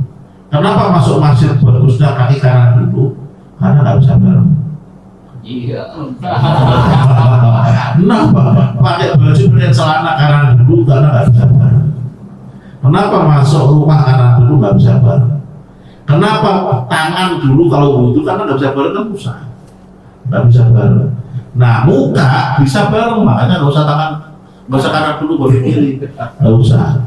Kenapa masuk masjid bagusnya kaki kanan dulu? Karena nggak bisa bareng. Iya. Kenapa pakai baju pakai celana kanan dulu? Karena nggak bisa bareng. Kenapa masuk rumah kanan dulu nggak bisa bareng? Kenapa tangan dulu kalau wudhu? Karena nggak bisa bareng kan susah, nggak bisa bareng. Nah muka bisa bareng, makanya nggak usah kanan dulu baru kiri, nggak usah.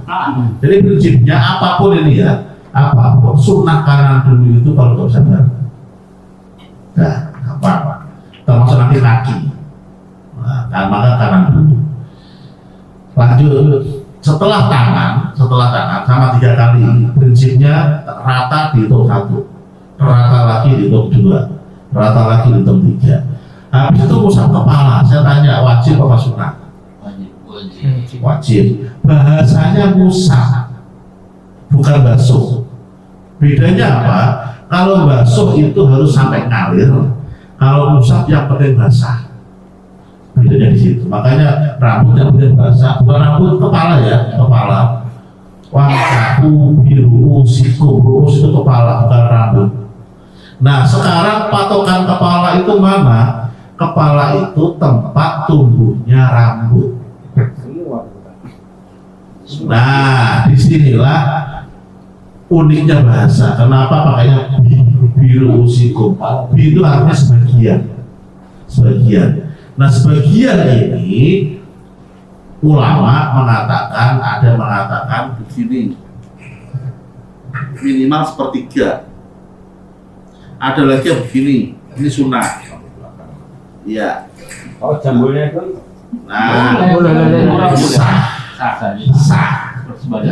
Jadi prinsipnya apapun ini ya, apapun sunnah kanan dulu itu kalau nggak bisa bareng. Nah apa? Termasuk nanti kaki. Nah, maka kanan dulu. Lanjut. Setelah tangan sama 3 kali, prinsipnya rata dihitung 1, rata lagi dihitung 2, rata lagi dihitung 3. Habis itu usap kepala. Saya tanya, wajib apa sunnah? Wajib. Bahasanya musah, bukan basuh. Bedanya apa? Kalau basuh itu harus sampai ngalir. Kalau ngusap yang penting basah. Bedanya di situ. Makanya rambut yang penting basah, bukan rambut kepala ya, kepala. Wajahku biru, siku, ruus itu kepala, bukan rambut. Nah, sekarang patokan kepala itu mana? Kepala itu tempat tumbuhnya rambut. Nah, disinilah uniknya bahasa. Kenapa pakainya biru usikum? Biru artinya sebagian. Nah, sebagian ini ulama ada mengatakan begini, minimal sepertiga. Ada lagi yang begini, ini sunnah. Iya. Oh, jambulnya itu. Nah, sah.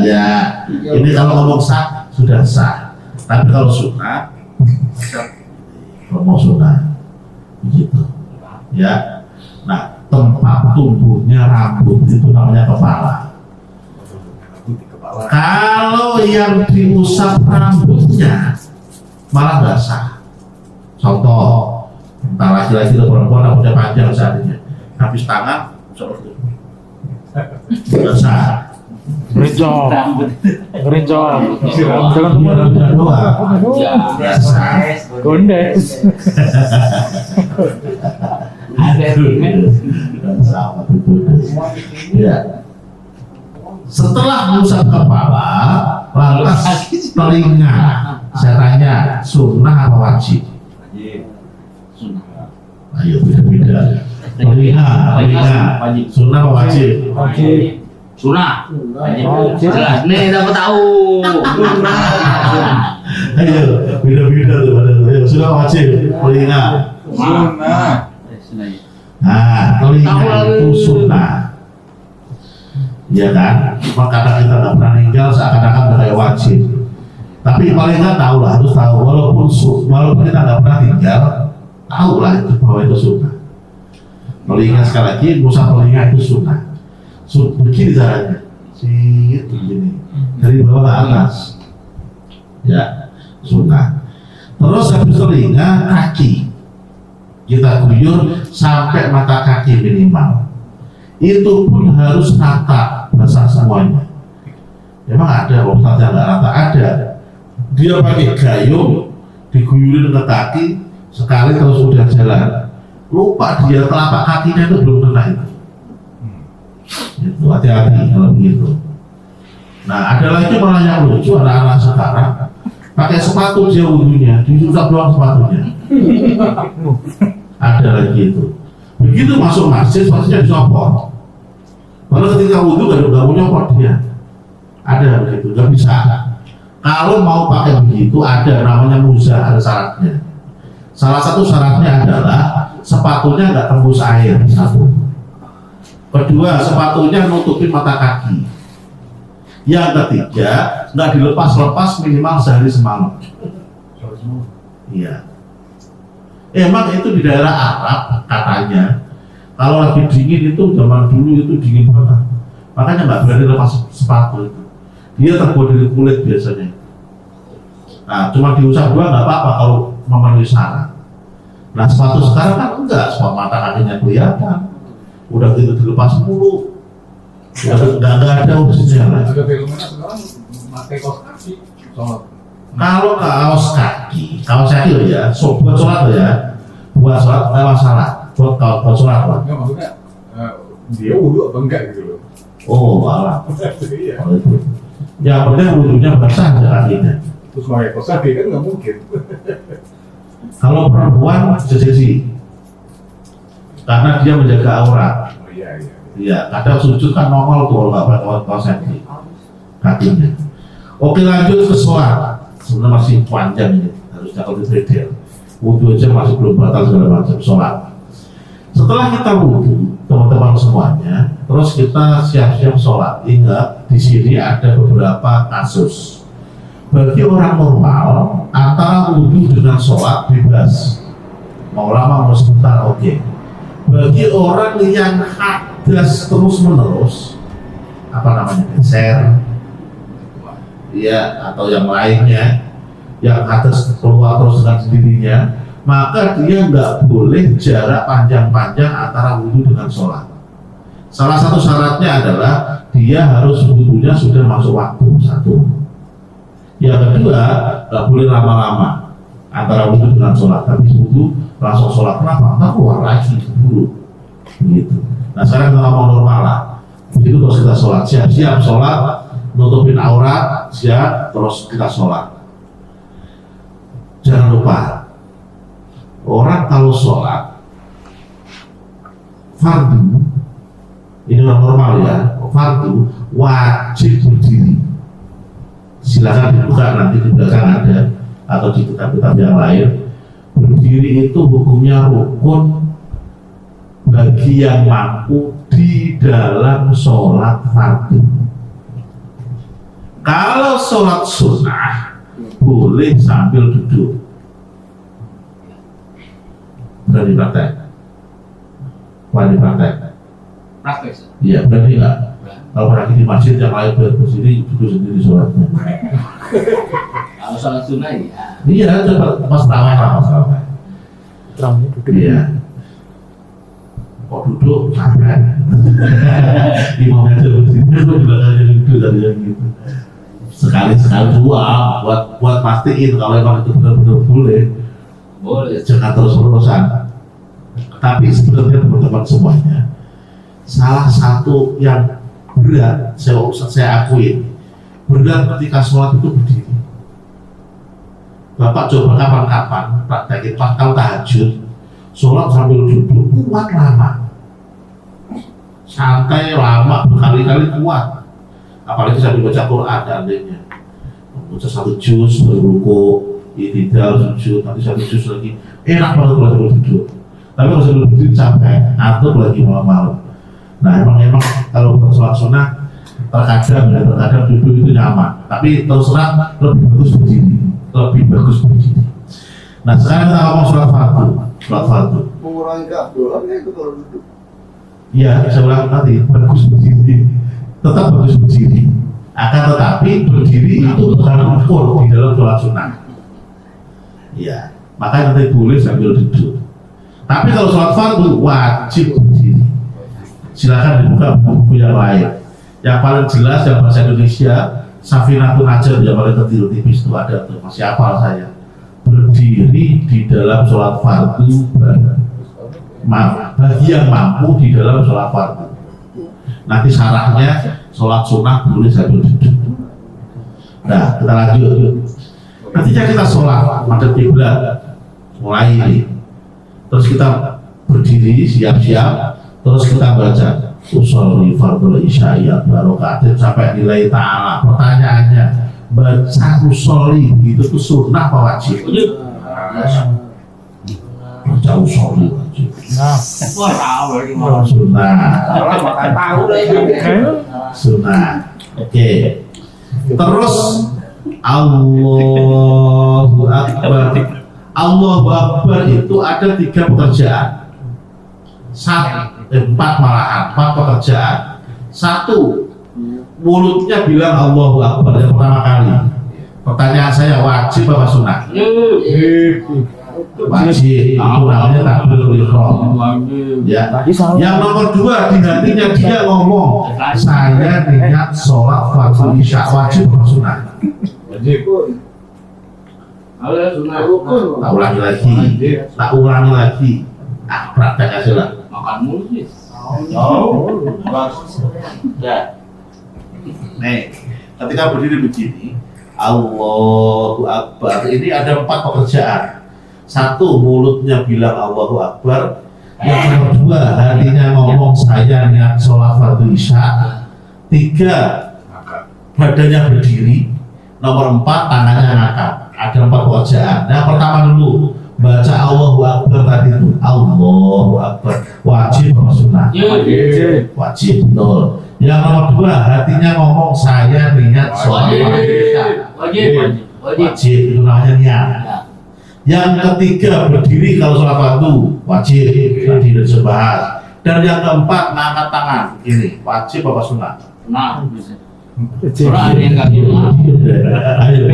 Ya, ini kalau ngomong sah sudah sah. Tapi kalau sunnah, ngomong sunnah, begitu. Ya. Nah, tempat tumbuhnya rambut itu namanya kepala. Kalau yang diusap rambutnya malah nggak sah. Contoh, entah laki-laki atau perempuan rambutnya panjang seandainya, habis tangan seperti itu, nggak sah. Gerencong, jangan Cuma rambutnya doang, nggak sah. gondes. Sama ya. Setelah mengusap kepala, lantas telinga. Saya tanya, sunnah apa wajib? Ayo beda-beda. Telinga, sunnah apa wajib? Sunnah. Wajib. Jelas. Nih, dapat tahu. Ayo beda-beda tuh. Ayo sunnah apa wajib? Telinga. Nah, telinga itu sunnah. Ya kan? Cuma karena kita nggak pernah ninggal, seakan-akan kayak wajib. Tapi paling nggak tahu lah, harus tahu. Walaupun kita nggak pernah tinggal, tahu lah itu bahwa itu sunnah. Telinga sekali lagi, ngusap telinga itu sunnah. Begini caranya, begini dari bawah ke atas. Ya, sunnah. Terus habis telinga, kaki. Kita guyur sampai mata kaki minimal. Itu pun harus rata, basah semuanya. Memang ada ustadz yang nggak rata, ada. Dia pakai gayung, diguyurin ke kaki, sekali terus udah jalan. Lupa dia telapak kakinya itu belum kena itu. Itu hati-hati kalau begitu. Nah, ada lagi malah yang lucu, anak-anak sekarang pakai sepatu dia wudhunya, disusap doang sepatunya. Ada lagi itu. Begitu masuk masjid, sepatunya dicopot. Kalau ketika wudhu nggak mau nyopot dia. Ada begitu, nggak bisa. Kalau mau pakai begitu ada namanya muzah, ada syaratnya. Salah satu syaratnya adalah sepatunya nggak tembus air, satu. Kedua, sepatunya nutupin mata kaki. Yang ketiga, nggak dilepas-lepas minimal sehari semalam. Iya. Emang itu di daerah Arab katanya, kalau lagi dingin itu zaman dulu itu dingin banget. Makanya nggak berani lepas sepatu itu. Dia terbuat dari kulit biasanya. Nah, cuma diusap dua nggak apa-apa kalau memenuhi syarat. Nah, sepatu sekarang kan enggak, sepatu mata kakinya kelihatan. Udah gitu dilepas mulu. Udah nggak ada urusannya lah. Ada fenomena sekarang pakai kaos kaki. Kalau kaos kaki loh ya, buat sholat loh ya, buat sholat nggak masalah. Buat sholat lah. Enggak, maksudnya dia wudhu apa enggak gitu loh. Oh, malah. Iya. Kalau itu. Yang penting wudhunya basah aja kakinya. Terus pakai kaos kaki kan nggak mungkin. Kalau perempuan sejesi, karena dia menjaga aurat. Oh iya. Iya, kadang sujud kan normal tuh kalau nggak pakai kaos kaki kakinya. Oke, lanjut ke sholat. Sebenarnya masih panjang ini, harusnya kalau detail. Wudhu aja masih belum batal segala macam sholat. Setelah kita wudhu, teman-teman semuanya, terus kita siap-siap sholat. Ingat, di sini ada beberapa kasus. Bagi orang normal, antara wudhu dengan sholat bebas. Mau lama mau sebentar, oke. Bagi orang yang hadas terus-menerus, apa namanya, geser, ya atau yang lainnya, yang atas keluar terus dengan sendirinya, maka dia nggak boleh jarak panjang-panjang antara wudhu dengan sholat. Salah satu syaratnya adalah dia harus wudhunya sudah masuk waktu, satu. Yang kedua, nggak boleh lama-lama antara wudhu dengan sholat, tapi wudhu langsung sholat. Kenapa? Nggak keluar lagi dulu. Gitu. Nah sekarang kita ngomong normal lah. Itu terus kita sholat, siap-siap sholat, nutupin aurat, siap, terus kita sholat. Jangan lupa, orang kalau sholat fardu, ini orang normal ya, fardu wajib berdiri. Silakan dibuka nanti di belakang ada, atau di kitab-kitab yang lain. Berdiri itu hukumnya rukun bagi yang mampu di dalam sholat fardu. Kalau sholat sunnah boleh sambil duduk. Berani praktek? Berani praktek? Praktek. Iya, berani nggak? Kalau lagi di masjid yang lain berdiri, duduk sendiri sholatnya. Kalau sholat sunnah ya. Iya, coba mas tarawih lah, mas tarawih. Terangnya duduk. Iya. Kok duduk capek? Imamnya aja berdiri, itu juga aja duduk dari yang gitu. Sekali-sekali buat pastiin kalau emang itu benar-benar boleh. Boleh. Jangan terus-terusan. Tapi sebenarnya teman-teman semuanya, salah satu yang berat saya akui, berat ketika sholat itu berdiri. Bapak coba kapan-kapan praktekin pas kalau tahajud, sholat sambil duduk kuat lama, santai lama berkali-kali kuat. Apalagi sambil baca Quran seandainya, baca satu juz beruku, itidal, sujud, nanti satu juz lagi, enak banget kalau sambil duduk. Tapi kalau sambil duduk capek, ngantuk lagi malam-malam. Nah emang kalau sholat sunnah terkadang duduk itu nyaman, tapi terus terang lebih bagus berdiri. Nah sekarang kita ngomong sholat fardu. Mengurangi keabdolan itu kalau duduk. Iya, saya ulang tadi, bagus berdiri, tetap bagus berdiri. Akan tetapi berdiri itu bukan rukun di dalam sholat sunnah. Iya, makanya nanti boleh sambil duduk. Tapi kalau sholat fardu wajib berdiri. Silakan dibuka buku yang lain. Yang paling jelas yang bahasa Indonesia, Safinatun Najah yang paling kecil tipis itu ada tuh, masih hafal saya. Berdiri di dalam sholat fardu bagi yang mampu di dalam sholat fardu. Nanti syaratnya sholat sunnah boleh sambil duduk. Nah kita lanjut. Ketika kita sholat madhab kiblat mulai ini, terus kita berdiri siap-siap, terus kita baca usolli fardhu isya barokaatin sampai nilai ta'ala. Pertanyaannya, baca usolli itu tuh sunnah apa wajib? Baca usolli wajib. Nah, Wah, tahu lagi Sunnah. tahu lagi. Sunnah. Oke. Terus Allahu Akbar. Allahu Akbar itu ada 3 pekerjaan. 4 pekerjaan. 1, mulutnya bilang Allahu Akbar yang pertama kali. Pertanyaan saya, wajib apa sunnah? Wajib. Itu namanya takbiratul ihram. Ya. Yang nomor 2, di hatinya dia ngomong, saya niat sholat fardu isya. Wajib apa sunnah? Wajib. Halo, sunnah. Tak ulangi lagi. Praktek aja lah. Makan mulu sih. Ya. Nih, ketika berdiri begini, Allahu Akbar. Ini ada 4 pekerjaan. 1, mulutnya bilang Allahu Akbar. Yang nomor 2, hatinya ngomong saya niat sholat fardu isya. 3, badannya berdiri. Nomor 4, tangannya ngangkat. Ada 4 pekerjaan. Nah, pertama dulu baca Allahu Akbar tadi itu. Allahu Akbar. Wajib apa sunnah? Wajib, betul. Yang nomor 2, hatinya ngomong saya niat sholat fardu isya. Wajib. Wajib, itu namanya niat. Yang ketiga, berdiri kalau sholat fardu. Wajib, tadi sudah bahas. Dan yang keempat, ngangkat tangan. Ini wajib apa sunnah? Nah, Orang ada yang nggak sunat. Ayo,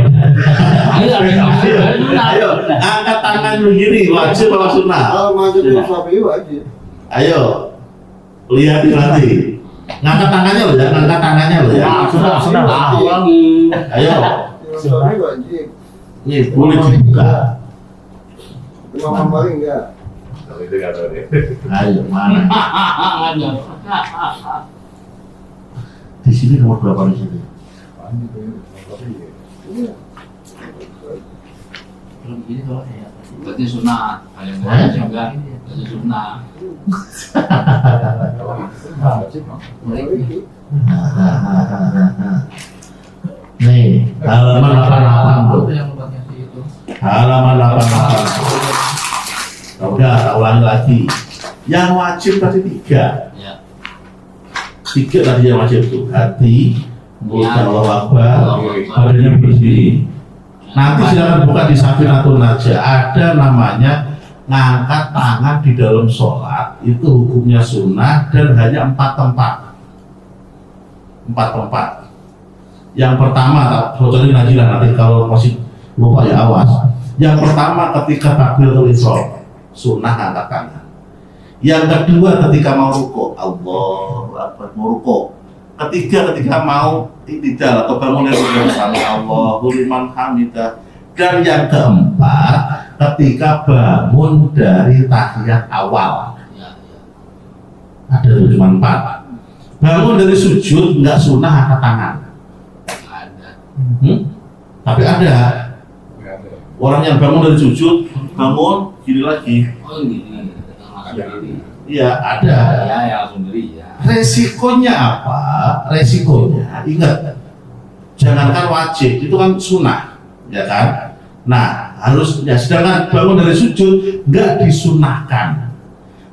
Ayo, angkat tangan begini, wajib apa sunnah? Kalau masuk ke sapi wajib. Ayo, lihat nanti. Ngangkat tangannya loh ya, ngangkat tangannya loh ya. Sunat. Ayo, Sapi wajib. nih boleh dibuka. Imam Malik enggak. Ayo, mana? Di sini nomor berapa di sini? berarti sunat. Kalian boleh juga, berarti sunat. Nih, halaman 88 tuh. Halaman 88. Udah, tak ulangi lagi. Yang wajib tadi 3. Ya. 3 tadi yang wajib tuh. Hati, mulut Ya. Allah Akbar, badannya berdiri. Nanti silakan buka di Safinatul Najah. Ada namanya ngangkat tangan di dalam sholat. Itu hukumnya sunnah dan hanya 4 tempat. 4 tempat. Yang pertama, soalnya najilah nanti kalau masih lupa ya awas. Yang pertama ketika takbiratul ihram, sunnah angkat tangan. Yang kedua ketika mau rukuk, Allahu Akbar, mau rukuk. Ketiga ketika mau i'tidal atau bangun dari rukuk, sami Allahu liman hamidah. Dan yang keempat ketika bangun dari tahiyat awal. Ya, ya. Ada tuh cuma 4. Bangun dari sujud nggak sunnah angkat tangan. Ada. Tapi ada orang yang bangun dari sujud, bangun gini lagi. Oh gini, langsung diri. Iya, ada. Ya, ya langsung diri ya. Resikonya apa? Resikonya, ingat, jangankan wajib, itu kan sunnah, ya kan? Nah, harus, ya sedangkan bangun dari sujud nggak disunahkan.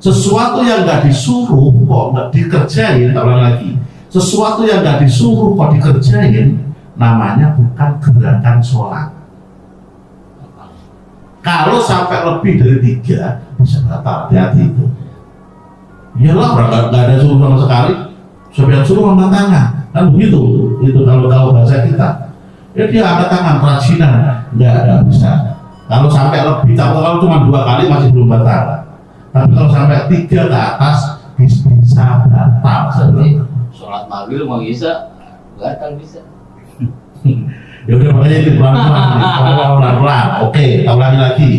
Sesuatu yang nggak disuruh kok nggak dikerjain, tak ulang lagi. Sesuatu yang nggak disuruh kok dikerjain, namanya bukan gerakan sholat. Kalau sampai lebih dari 3 bisa batal, hati-hati itu. Iyalah orang nggak ada suruh sama sekali, siapa yang suruh angkat tangan, kan begitu. Itu kalau bahasa kita, ya dia angkat tangan kerajinan, nggak bisa. Kalau sampai lebih, kalau cuma 2 kali masih belum batal. Tapi kalau sampai 3 ke atas bisa batal. Berarti sholat maghrib mau bisa, batal bisa. Ya udah makanya ini pelan-pelan. Oke, tak ulangi lagi.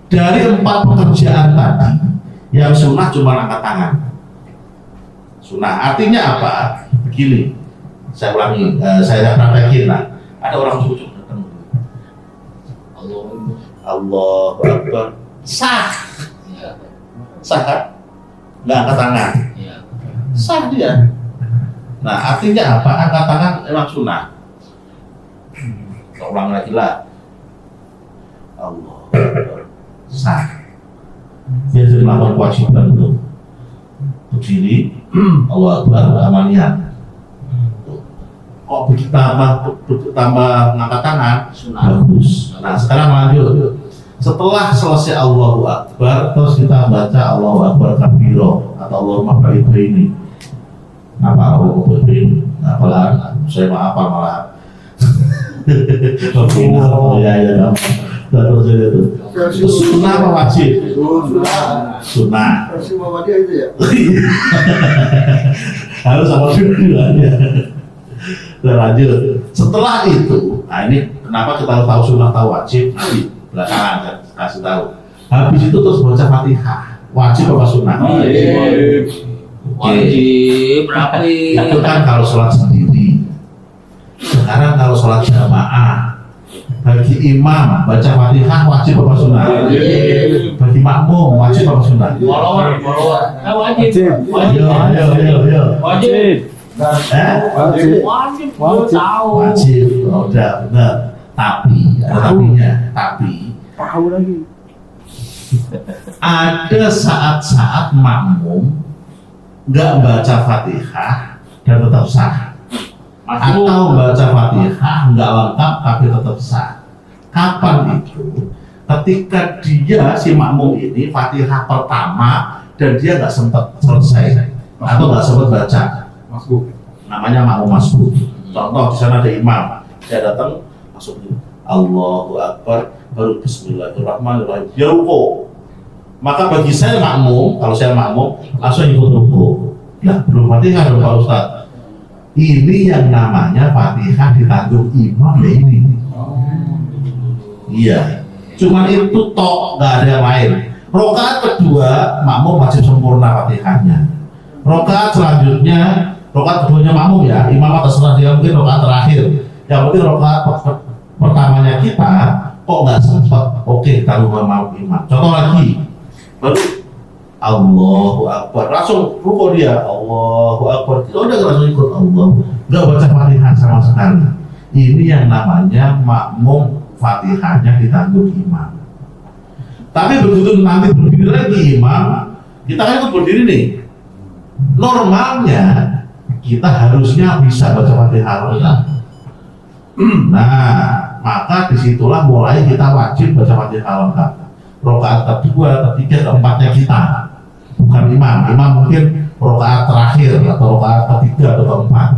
Dari 4 pekerjaan tadi, yang sunnah cuma angkat tangan. Sunnah artinya apa? Begini, saya ulangi, saya praktekin lah. Ada orang cucu datang, Allah Akbar, sah, Ya, sah, nggak angkat tangan, ya. sah dia. Nah artinya apa? Angkat tangan memang sunnah. Kita ulang lagi lah. Allah Akbar, sah. Dia sudah melakukan kewajiban untuk berdiri, Allah Akbar, amaniyah. Kok begitu tambah ngangkat tangan, bagus. Nah sekarang lanjut. Setelah selesai Allahu Akbar, terus kita baca Allahu Akbar kabiro atau Allahumma ba'id baini. Apa Allahu Akbar baini? Apalah, saya maaf malah. Oh ya ya, terus itu. Itu sunnah apa wajib? Sunnah. Sunnah. Versi Muhammadiyah itu ya. Harus sama dua-duanya. Kita lanjut. Setelah itu, nah ini kenapa kita harus tahu sunnah tahu wajib? Nanti belakangan saya kasih tahu. Habis itu terus baca Fatihah. Wajib apa sunnah? Wajib, rapi. Itu kan kalau sholat sendiri. Sekarang kalau sholat jamaah, bagi imam baca Fatihah wajib apa sunnah? Bagi makmum wajib apa sunnah? Follower. Wajib. Ayo. Wajib. Wajib. Wajib. Tahu. Wajib. Oh, udah benar. Tapi, ada tapi Tahu lagi. ada saat-saat makmum nggak baca Fatihah dan tetap sah. Atau baca Fatihah nggak lengkap tapi tetap sah. Kapan itu? Ketika dia si makmum ini Fatihah pertama dan dia nggak sempat selesai atau nggak sempat baca. Namanya makmum masbuk. Contoh di sana ada imam, saya datang masuk Allahu Akbar, baru Bismillahirrahmanirrahim, dia ruko. Maka bagi saya makmum, kalau saya makmum langsung ikut ruko. Ya belum Fatihah dong Pak Ustaz. Ini yang namanya Fatihah ditanggung imam ya ini. Iya, cuman itu tok, nggak ada yang lain. Rokaat kedua makmum wajib sempurna Fatihahnya. Rokaat selanjutnya, rokaat keduanya makmum ya, imam atas dia mungkin rokaat terakhir. Yang penting rokaat pertamanya kita kok nggak sempat, oke kita lupa mau imam. Contoh lagi, baru Allahu Akbar, langsung rukuk dia, Allahu Akbar, udah langsung ikut Allah, nggak baca Fatihah sama sekali. Ini yang namanya makmum Fatihahnya ditanggung imam. Tapi begitu nanti berdiri lagi imam, kita kan ikut berdiri nih. Normalnya kita harusnya bisa baca Fatihah lengkap. Nah, maka disitulah mulai kita wajib baca Fatihah lengkap. Rokaat kedua, ketiga, keempatnya kita, bukan imam. Imam mungkin rokaat terakhir atau rokaat ketiga atau keempat.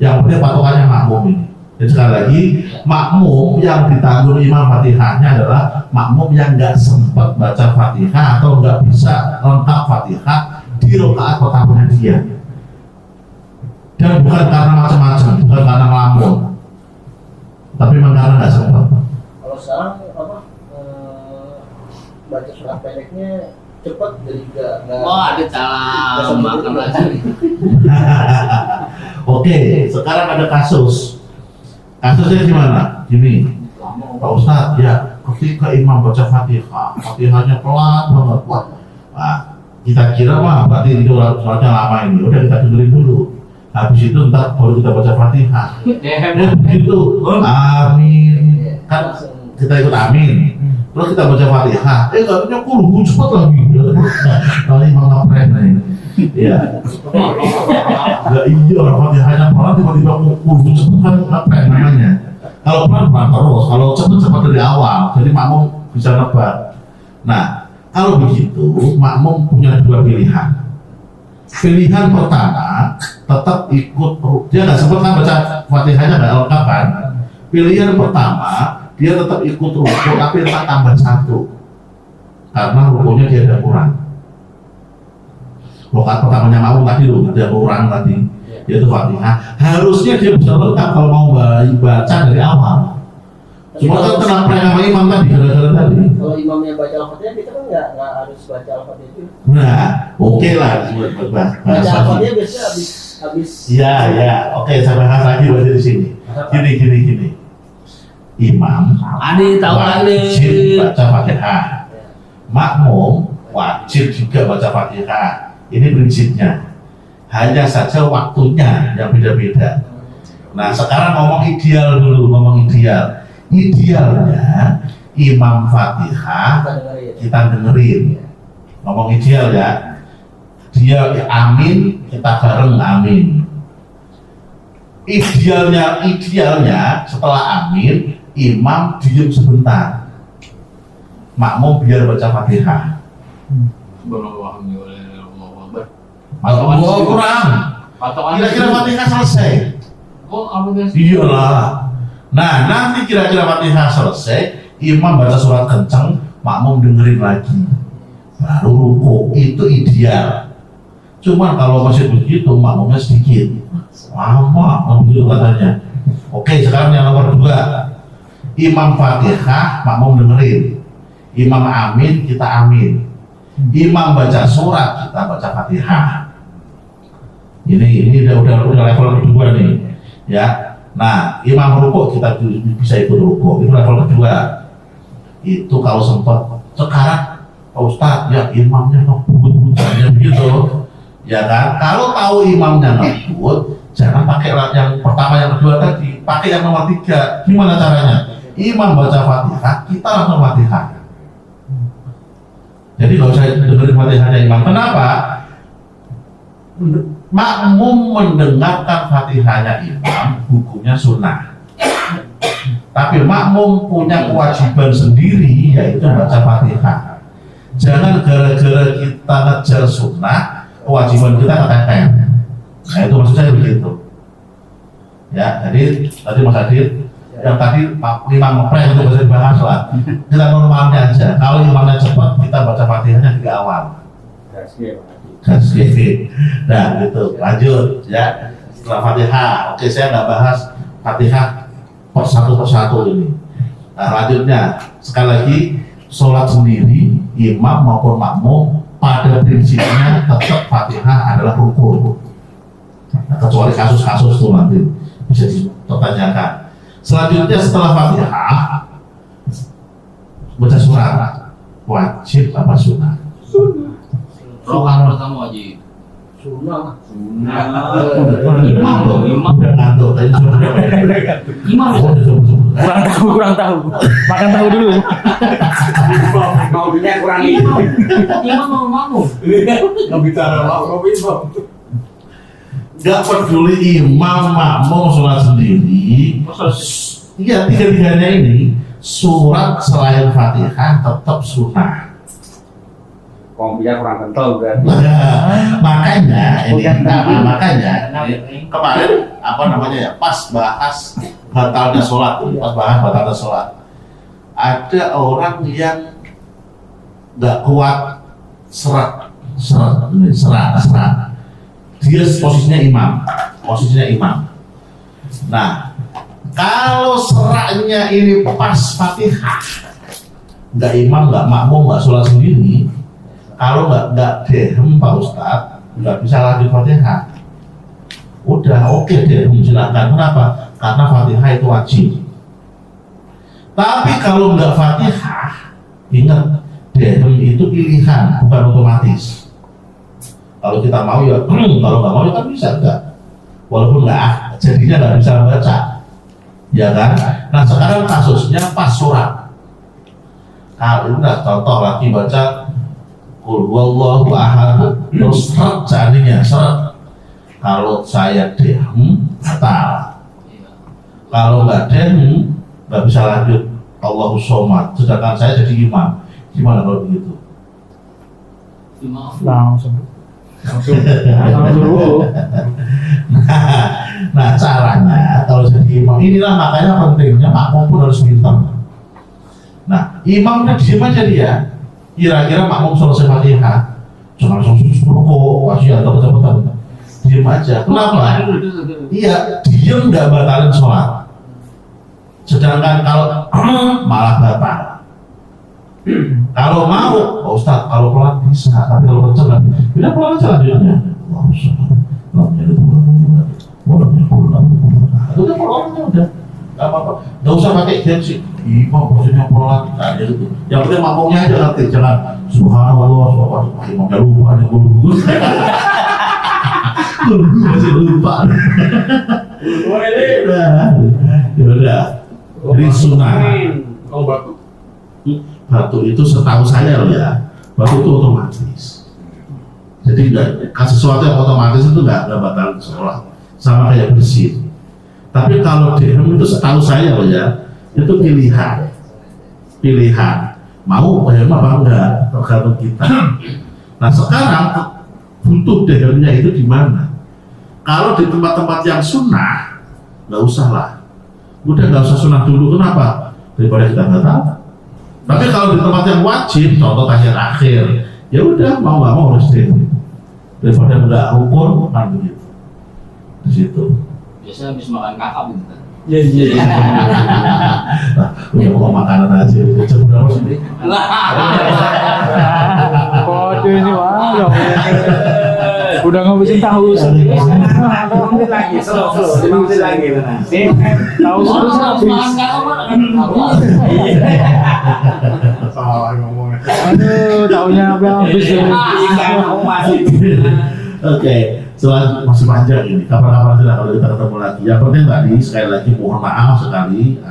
Yang penting patokannya makmum ini. Dan sekali lagi, makmum yang ditanggung imam Fatihahnya adalah makmum yang nggak sempat baca Fatihah atau nggak bisa lengkap Fatihah di rokaat pertamanya dia. Dan bukan karena macam-macam, bukan karena ngelamun, tapi memang karena nggak sempat. Kalau sekarang baca surat pendeknya cepat jadi nggak. Oh ada salah makan lagi. Oke, sekarang ada kasus. Kasusnya gimana? Gini, Pak Ustadz, ya ketika imam baca Fatihah, Fatihahnya pelan banget, wah, nah, kita kira mah berarti itu sholatnya lama ini, udah kita dengerin dulu. Habis itu ntar baru kita baca Fatihah. Ya begitu, amin. Kan kita ikut amin. Terus kita baca Fatihah, katanya kulhu cepet lagi. Kalau imam ngeprank nih. Iya. Enggak iya, Fatihahnya pelan tiba-tiba kulhu cepet kan ngeprank namanya. Kalau pelan terus, kalau cepet dari awal, jadi makmum bisa nebak. Nah, kalau begitu makmum punya dua pilihan. Pilihan pertama tetap ikut, dia nggak sempat kan baca Fatihahnya nggak lengkap kan. Pilihan pertama dia tetap ikut rukuk tapi tak tambah satu karena rukuknya dia ada kurang. Rokaat pertamanya mau tadi loh, ada kurang tadi, yaitu Fatihah. Harusnya dia bisa lengkap kalau mau baca dari awal. Cuma kan kenapa nama imam tadi, gara-gara tadi. Kalau imamnya baca Al-Fatihah, kita kan nggak harus baca Al-Fatihah itu. Nah, oke lah buat baca Al-Fatihah biasanya habis. Iya, oke saya bahas lagi baca di sini. Gini. Imam Adi tahu wajib baca Fatihah. Makmum wajib juga baca Fatihah. Ini prinsipnya. Hanya saja waktunya yang beda-beda. Nah, sekarang ngomong ideal dulu, Idealnya imam Fatihah kita dengerin. Ngomong ideal ya. Dia amin, kita bareng amin. Idealnya setelah amin, imam diem sebentar. Makmum biar baca Fatihah. Masuk kurang. Kira-kira Fatihah selesai. Iyalah. Nah, nanti kira-kira Fatihah selesai, imam baca surat kencang, makmum dengerin lagi. Baru ruku, itu ideal. Cuman kalau masih begitu, makmumnya sedikit. Lama, begitu katanya. Oke, sekarang yang nomor 2. Imam Fatihah, makmum dengerin. Imam amin, kita amin. Imam baca surat, kita baca Fatihah. Ini udah level kedua nih, ya. Nah, imam rukuk kita bisa ikut rukuk, itu level kedua. Itu kalau sempat. Sekarang Pak Ustadz, ya imamnya ngebut, begitu, ya kan? Kalau tahu imamnya ngebut, jangan pakai yang pertama, yang kedua tadi, pakai yang nomor 3. Gimana caranya? Imam baca Fatihah, kita langsung Fatihah. Jadi kalau saya dengerin Fatihahnya imam, kenapa? Makmum mendengarkan Fatihahnya imam, hukumnya sunnah. Tapi makmum punya kewajiban sendiri, yaitu baca Fatihah. Jangan gara-gara kita ngejar sunnah, kewajiban kita keteter. Nah itu maksud saya begitu. Ya, jadi tadi Mas Adit yang tadi lima ngepres itu bisa dibahas lah. Kita normalnya aja. Kalau imamnya cepat, kita baca Fatihahnya 3 awal. Gaske. Nah, gitu. Lanjut ya. Setelah Fatihah, oke saya nggak bahas Fatihah persatu ini. Nah, lanjutnya sekali lagi sholat sendiri, imam maupun makmum pada prinsipnya tetap Fatihah adalah rukun. Nah, kecuali kasus-kasus itu nanti bisa dipertanyakan. Selanjutnya setelah Fatihah baca surat wajib apa sunnah? Rokaat pertama wajib. Sunnah. Imam dong, imam. Udah ngantuk tadi sudah. Imam. Kurang tahu. Makan tahu dulu. Maunya kurang Imam mau makmum. Nggak bicara mau imam. Gak peduli imam makmum sholat sendiri. Iya, tiga-tiganya ini surat selain Fatihah tetap sunnah. Kompinya kurang kental berarti. Makanya kemarin apa namanya ya, pas bahas batalnya sholat, ada orang yang nggak kuat serat. Dia posisinya imam. Nah, kalau seraknya ini pas Fatihah, nggak imam, nggak makmum, nggak sholat sendiri, kalau nggak dehem Pak Ustadz, nggak bisa lanjut Fatihah. Udah oke dehem silakan. Kenapa? Karena Fatihah itu wajib. Tapi kalau nggak Fatihah, ingat dehem itu pilihan, bukan otomatis. Kalau kita mau ya, kalau nggak mau ya kan bisa enggak. Walaupun jadinya nggak bisa baca, ya kan? Nah sekarang kasusnya pas surat. Kalau udah contoh lagi baca Qul huwallahu ahad, terus seret. Kalau saya dehem, batal. Kalau nggak dehem, nggak bisa lanjut Allahus somad. Sedangkan saya jadi imam, gimana kalau begitu? Langsung. Nah caranya kalau jadi imam inilah makanya pentingnya makmum pun harus pintar. Nah imamnya diem aja dia, kira-kira makmum selesai Fatihah jangan langsung rukuk wasiat atau betul-betul diem aja. Kenapa? Iya, diem nggak batalin sholat. Sedangkan kalau malah batal. Kalau mau, Pak Ustadz, kalau pelan bisa, tapi kalau kenceng tidak pelan aja lanjutnya. Udah pelan udah, nggak apa-apa. Nggak usah pakai gengsi. Imam maksudnya pelan, nah, gitu. Yang penting makmumnya aja nanti, jangan subhanallah, imamnya lupa nih guru. Guru masih lupa. Ya udah, jadi sunnah. Kalau batu Batu itu setahu saya loh ya, batu itu otomatis. Jadi sesuatu yang otomatis itu nggak batal sholat, sama kayak bersin. Tapi kalau dehem itu setahu saya loh ya, itu pilihan. Mau dehem apa enggak, tergantung kita. Nah sekarang butuh dehemnya itu di mana? Kalau di tempat-tempat yang sunnah, nggak usah lah. Udah nggak usah sunnah dulu, kenapa? Daripada kita nggak tahu. Tapi kalau di tempat yang wajib, contoh tahiyat akhir, ya udah mau nggak mau harus dehem. Daripada nggak rukun kan begitu. Di situ. Biasanya habis makan kakak gitu. Iya. Udah mau makanan aja. Jam berapa sih? Kode ini wah. Udah ngabisin tahu sendiri. lagi, slow, 5 menit lagi. Tahu terus habis. salah ngomongnya. Aduh, tahunya habis ya. Oke, soal masih panjang ini. Kapan-kapan aja lah kalau kita ketemu lagi. Yang penting tadi sekali lagi mohon maaf sekali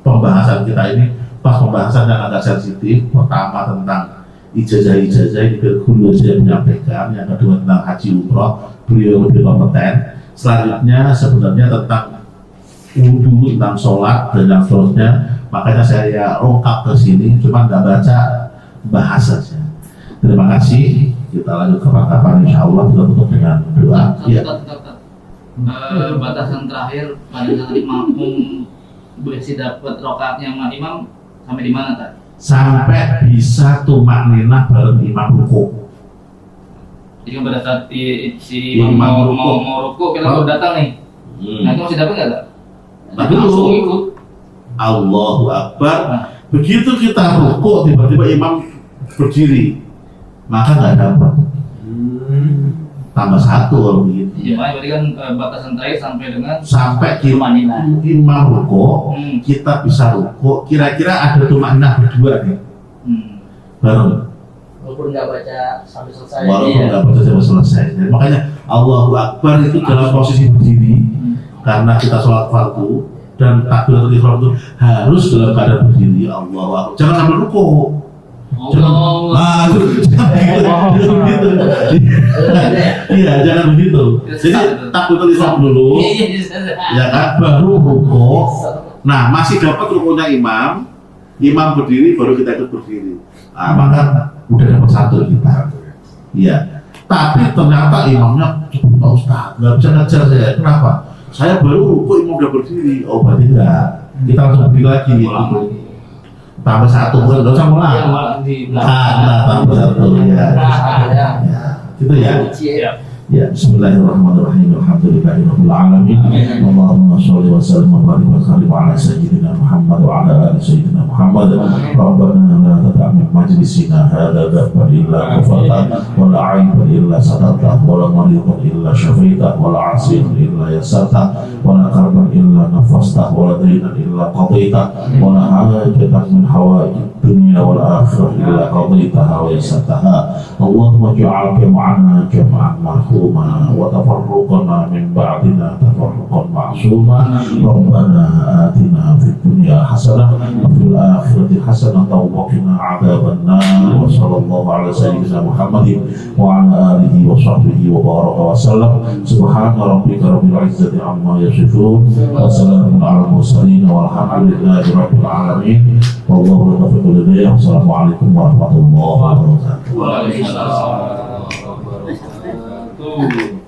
pembahasan kita ini pas pembahasan yang agak sensitif. Pertama tentang ijazah ini guru saya menyampaikan. Yang kedua tentang haji umroh, beliau lebih kompeten. Selanjutnya sebenarnya tentang wudhu, tentang sholat dan yang seterusnya. Makanya saya lengkap ke sini, cuma nggak baca bahasa saja. Terima kasih. Kita lanjut ke kapan insya Allah kita tutup dengan doa. Iya. batasan terakhir pada saat makmum berisi dapat rokaatnya sama imam sampai di mana tadi? Sampai bisa tumak ninah bareng imam ruku. Jadi pada saat si imam mau ruku kita baru datang nih. Nah itu masih dapat nggak tak? Tapi langsung ikut. Allahu Akbar. Begitu kita ruku tiba-tiba imam berdiri, maka nggak dapat. Tambah satu kalau begitu. Iya, berarti kan batasan terakhir sampai tumanina. Imam ruku, kita bisa ruku. Kira-kira ada tumanina berdua nih, bareng. Walaupun nggak baca sampai selesai. Walaupun nggak baca sampai selesai. Jadi, makanya Allahu Akbar itu dalam posisi berdiri, karena kita sholat fardu dan takbiratul ihram itu harus dalam keadaan berdiri. Allahu Akbar. Jangan sampai ruku. Jangan begitu. Iya, jangan begitu. Jadi takbiratul ihram dulu, ya kan, baru ruku. Nah, masih dapat rukunya imam. Imam berdiri, baru kita ikut berdiri. Nah, maka udah dapat satu kita. Iya. Tapi ternyata imamnya Pak Ustaz, nggak bisa ngajar saya. Kenapa? Saya baru ruku, imam udah berdiri. Oh, berarti enggak. Kita langsung berdiri lagi. Tambah satu, bukan nggak usah mulai. Tambah satu, ya. Gitu ya. Ya, bismillahirrahmanirrahim. Alhamdulillahirabbil alamin. Allahumma shalli wa sallim wa barik wa sallim ala sayyidina Muhammad wa ala ali sayyidina Muhammad. Rabbana la tad'a min majlisina hadza dhanban illa ghafarta wa la 'aiban illa satarta wa la maridan illa shafaita wa la 'asiyan illa yassarta wa la karban illa nafasta wa la daynan illa qadaita wa la hajatan min hawaijid dunya wal akhirah illa qadaitaha wa yassartaha. Allahumma ij'al jam'ana jam'an marhuma wa tafarruqana min ba'dina tafarruqan ma'suma. Rabbana atina fid dunya hasanah wa fil akhirati hasanah wa qina adzaban nar. Wa sallallahu ala sayyidina Muhammadin wa ala alihi wa sahbihi wa baraka wa sallam. Subhana rabbika rabbil izzati amma yasifun wa salamun ala mursalin walhamdulillahi rabbil alamin. Wallahu taufiq hidayah. Assalamualaikum warahmatullahi wabarakatuh. Waalaikumsalam.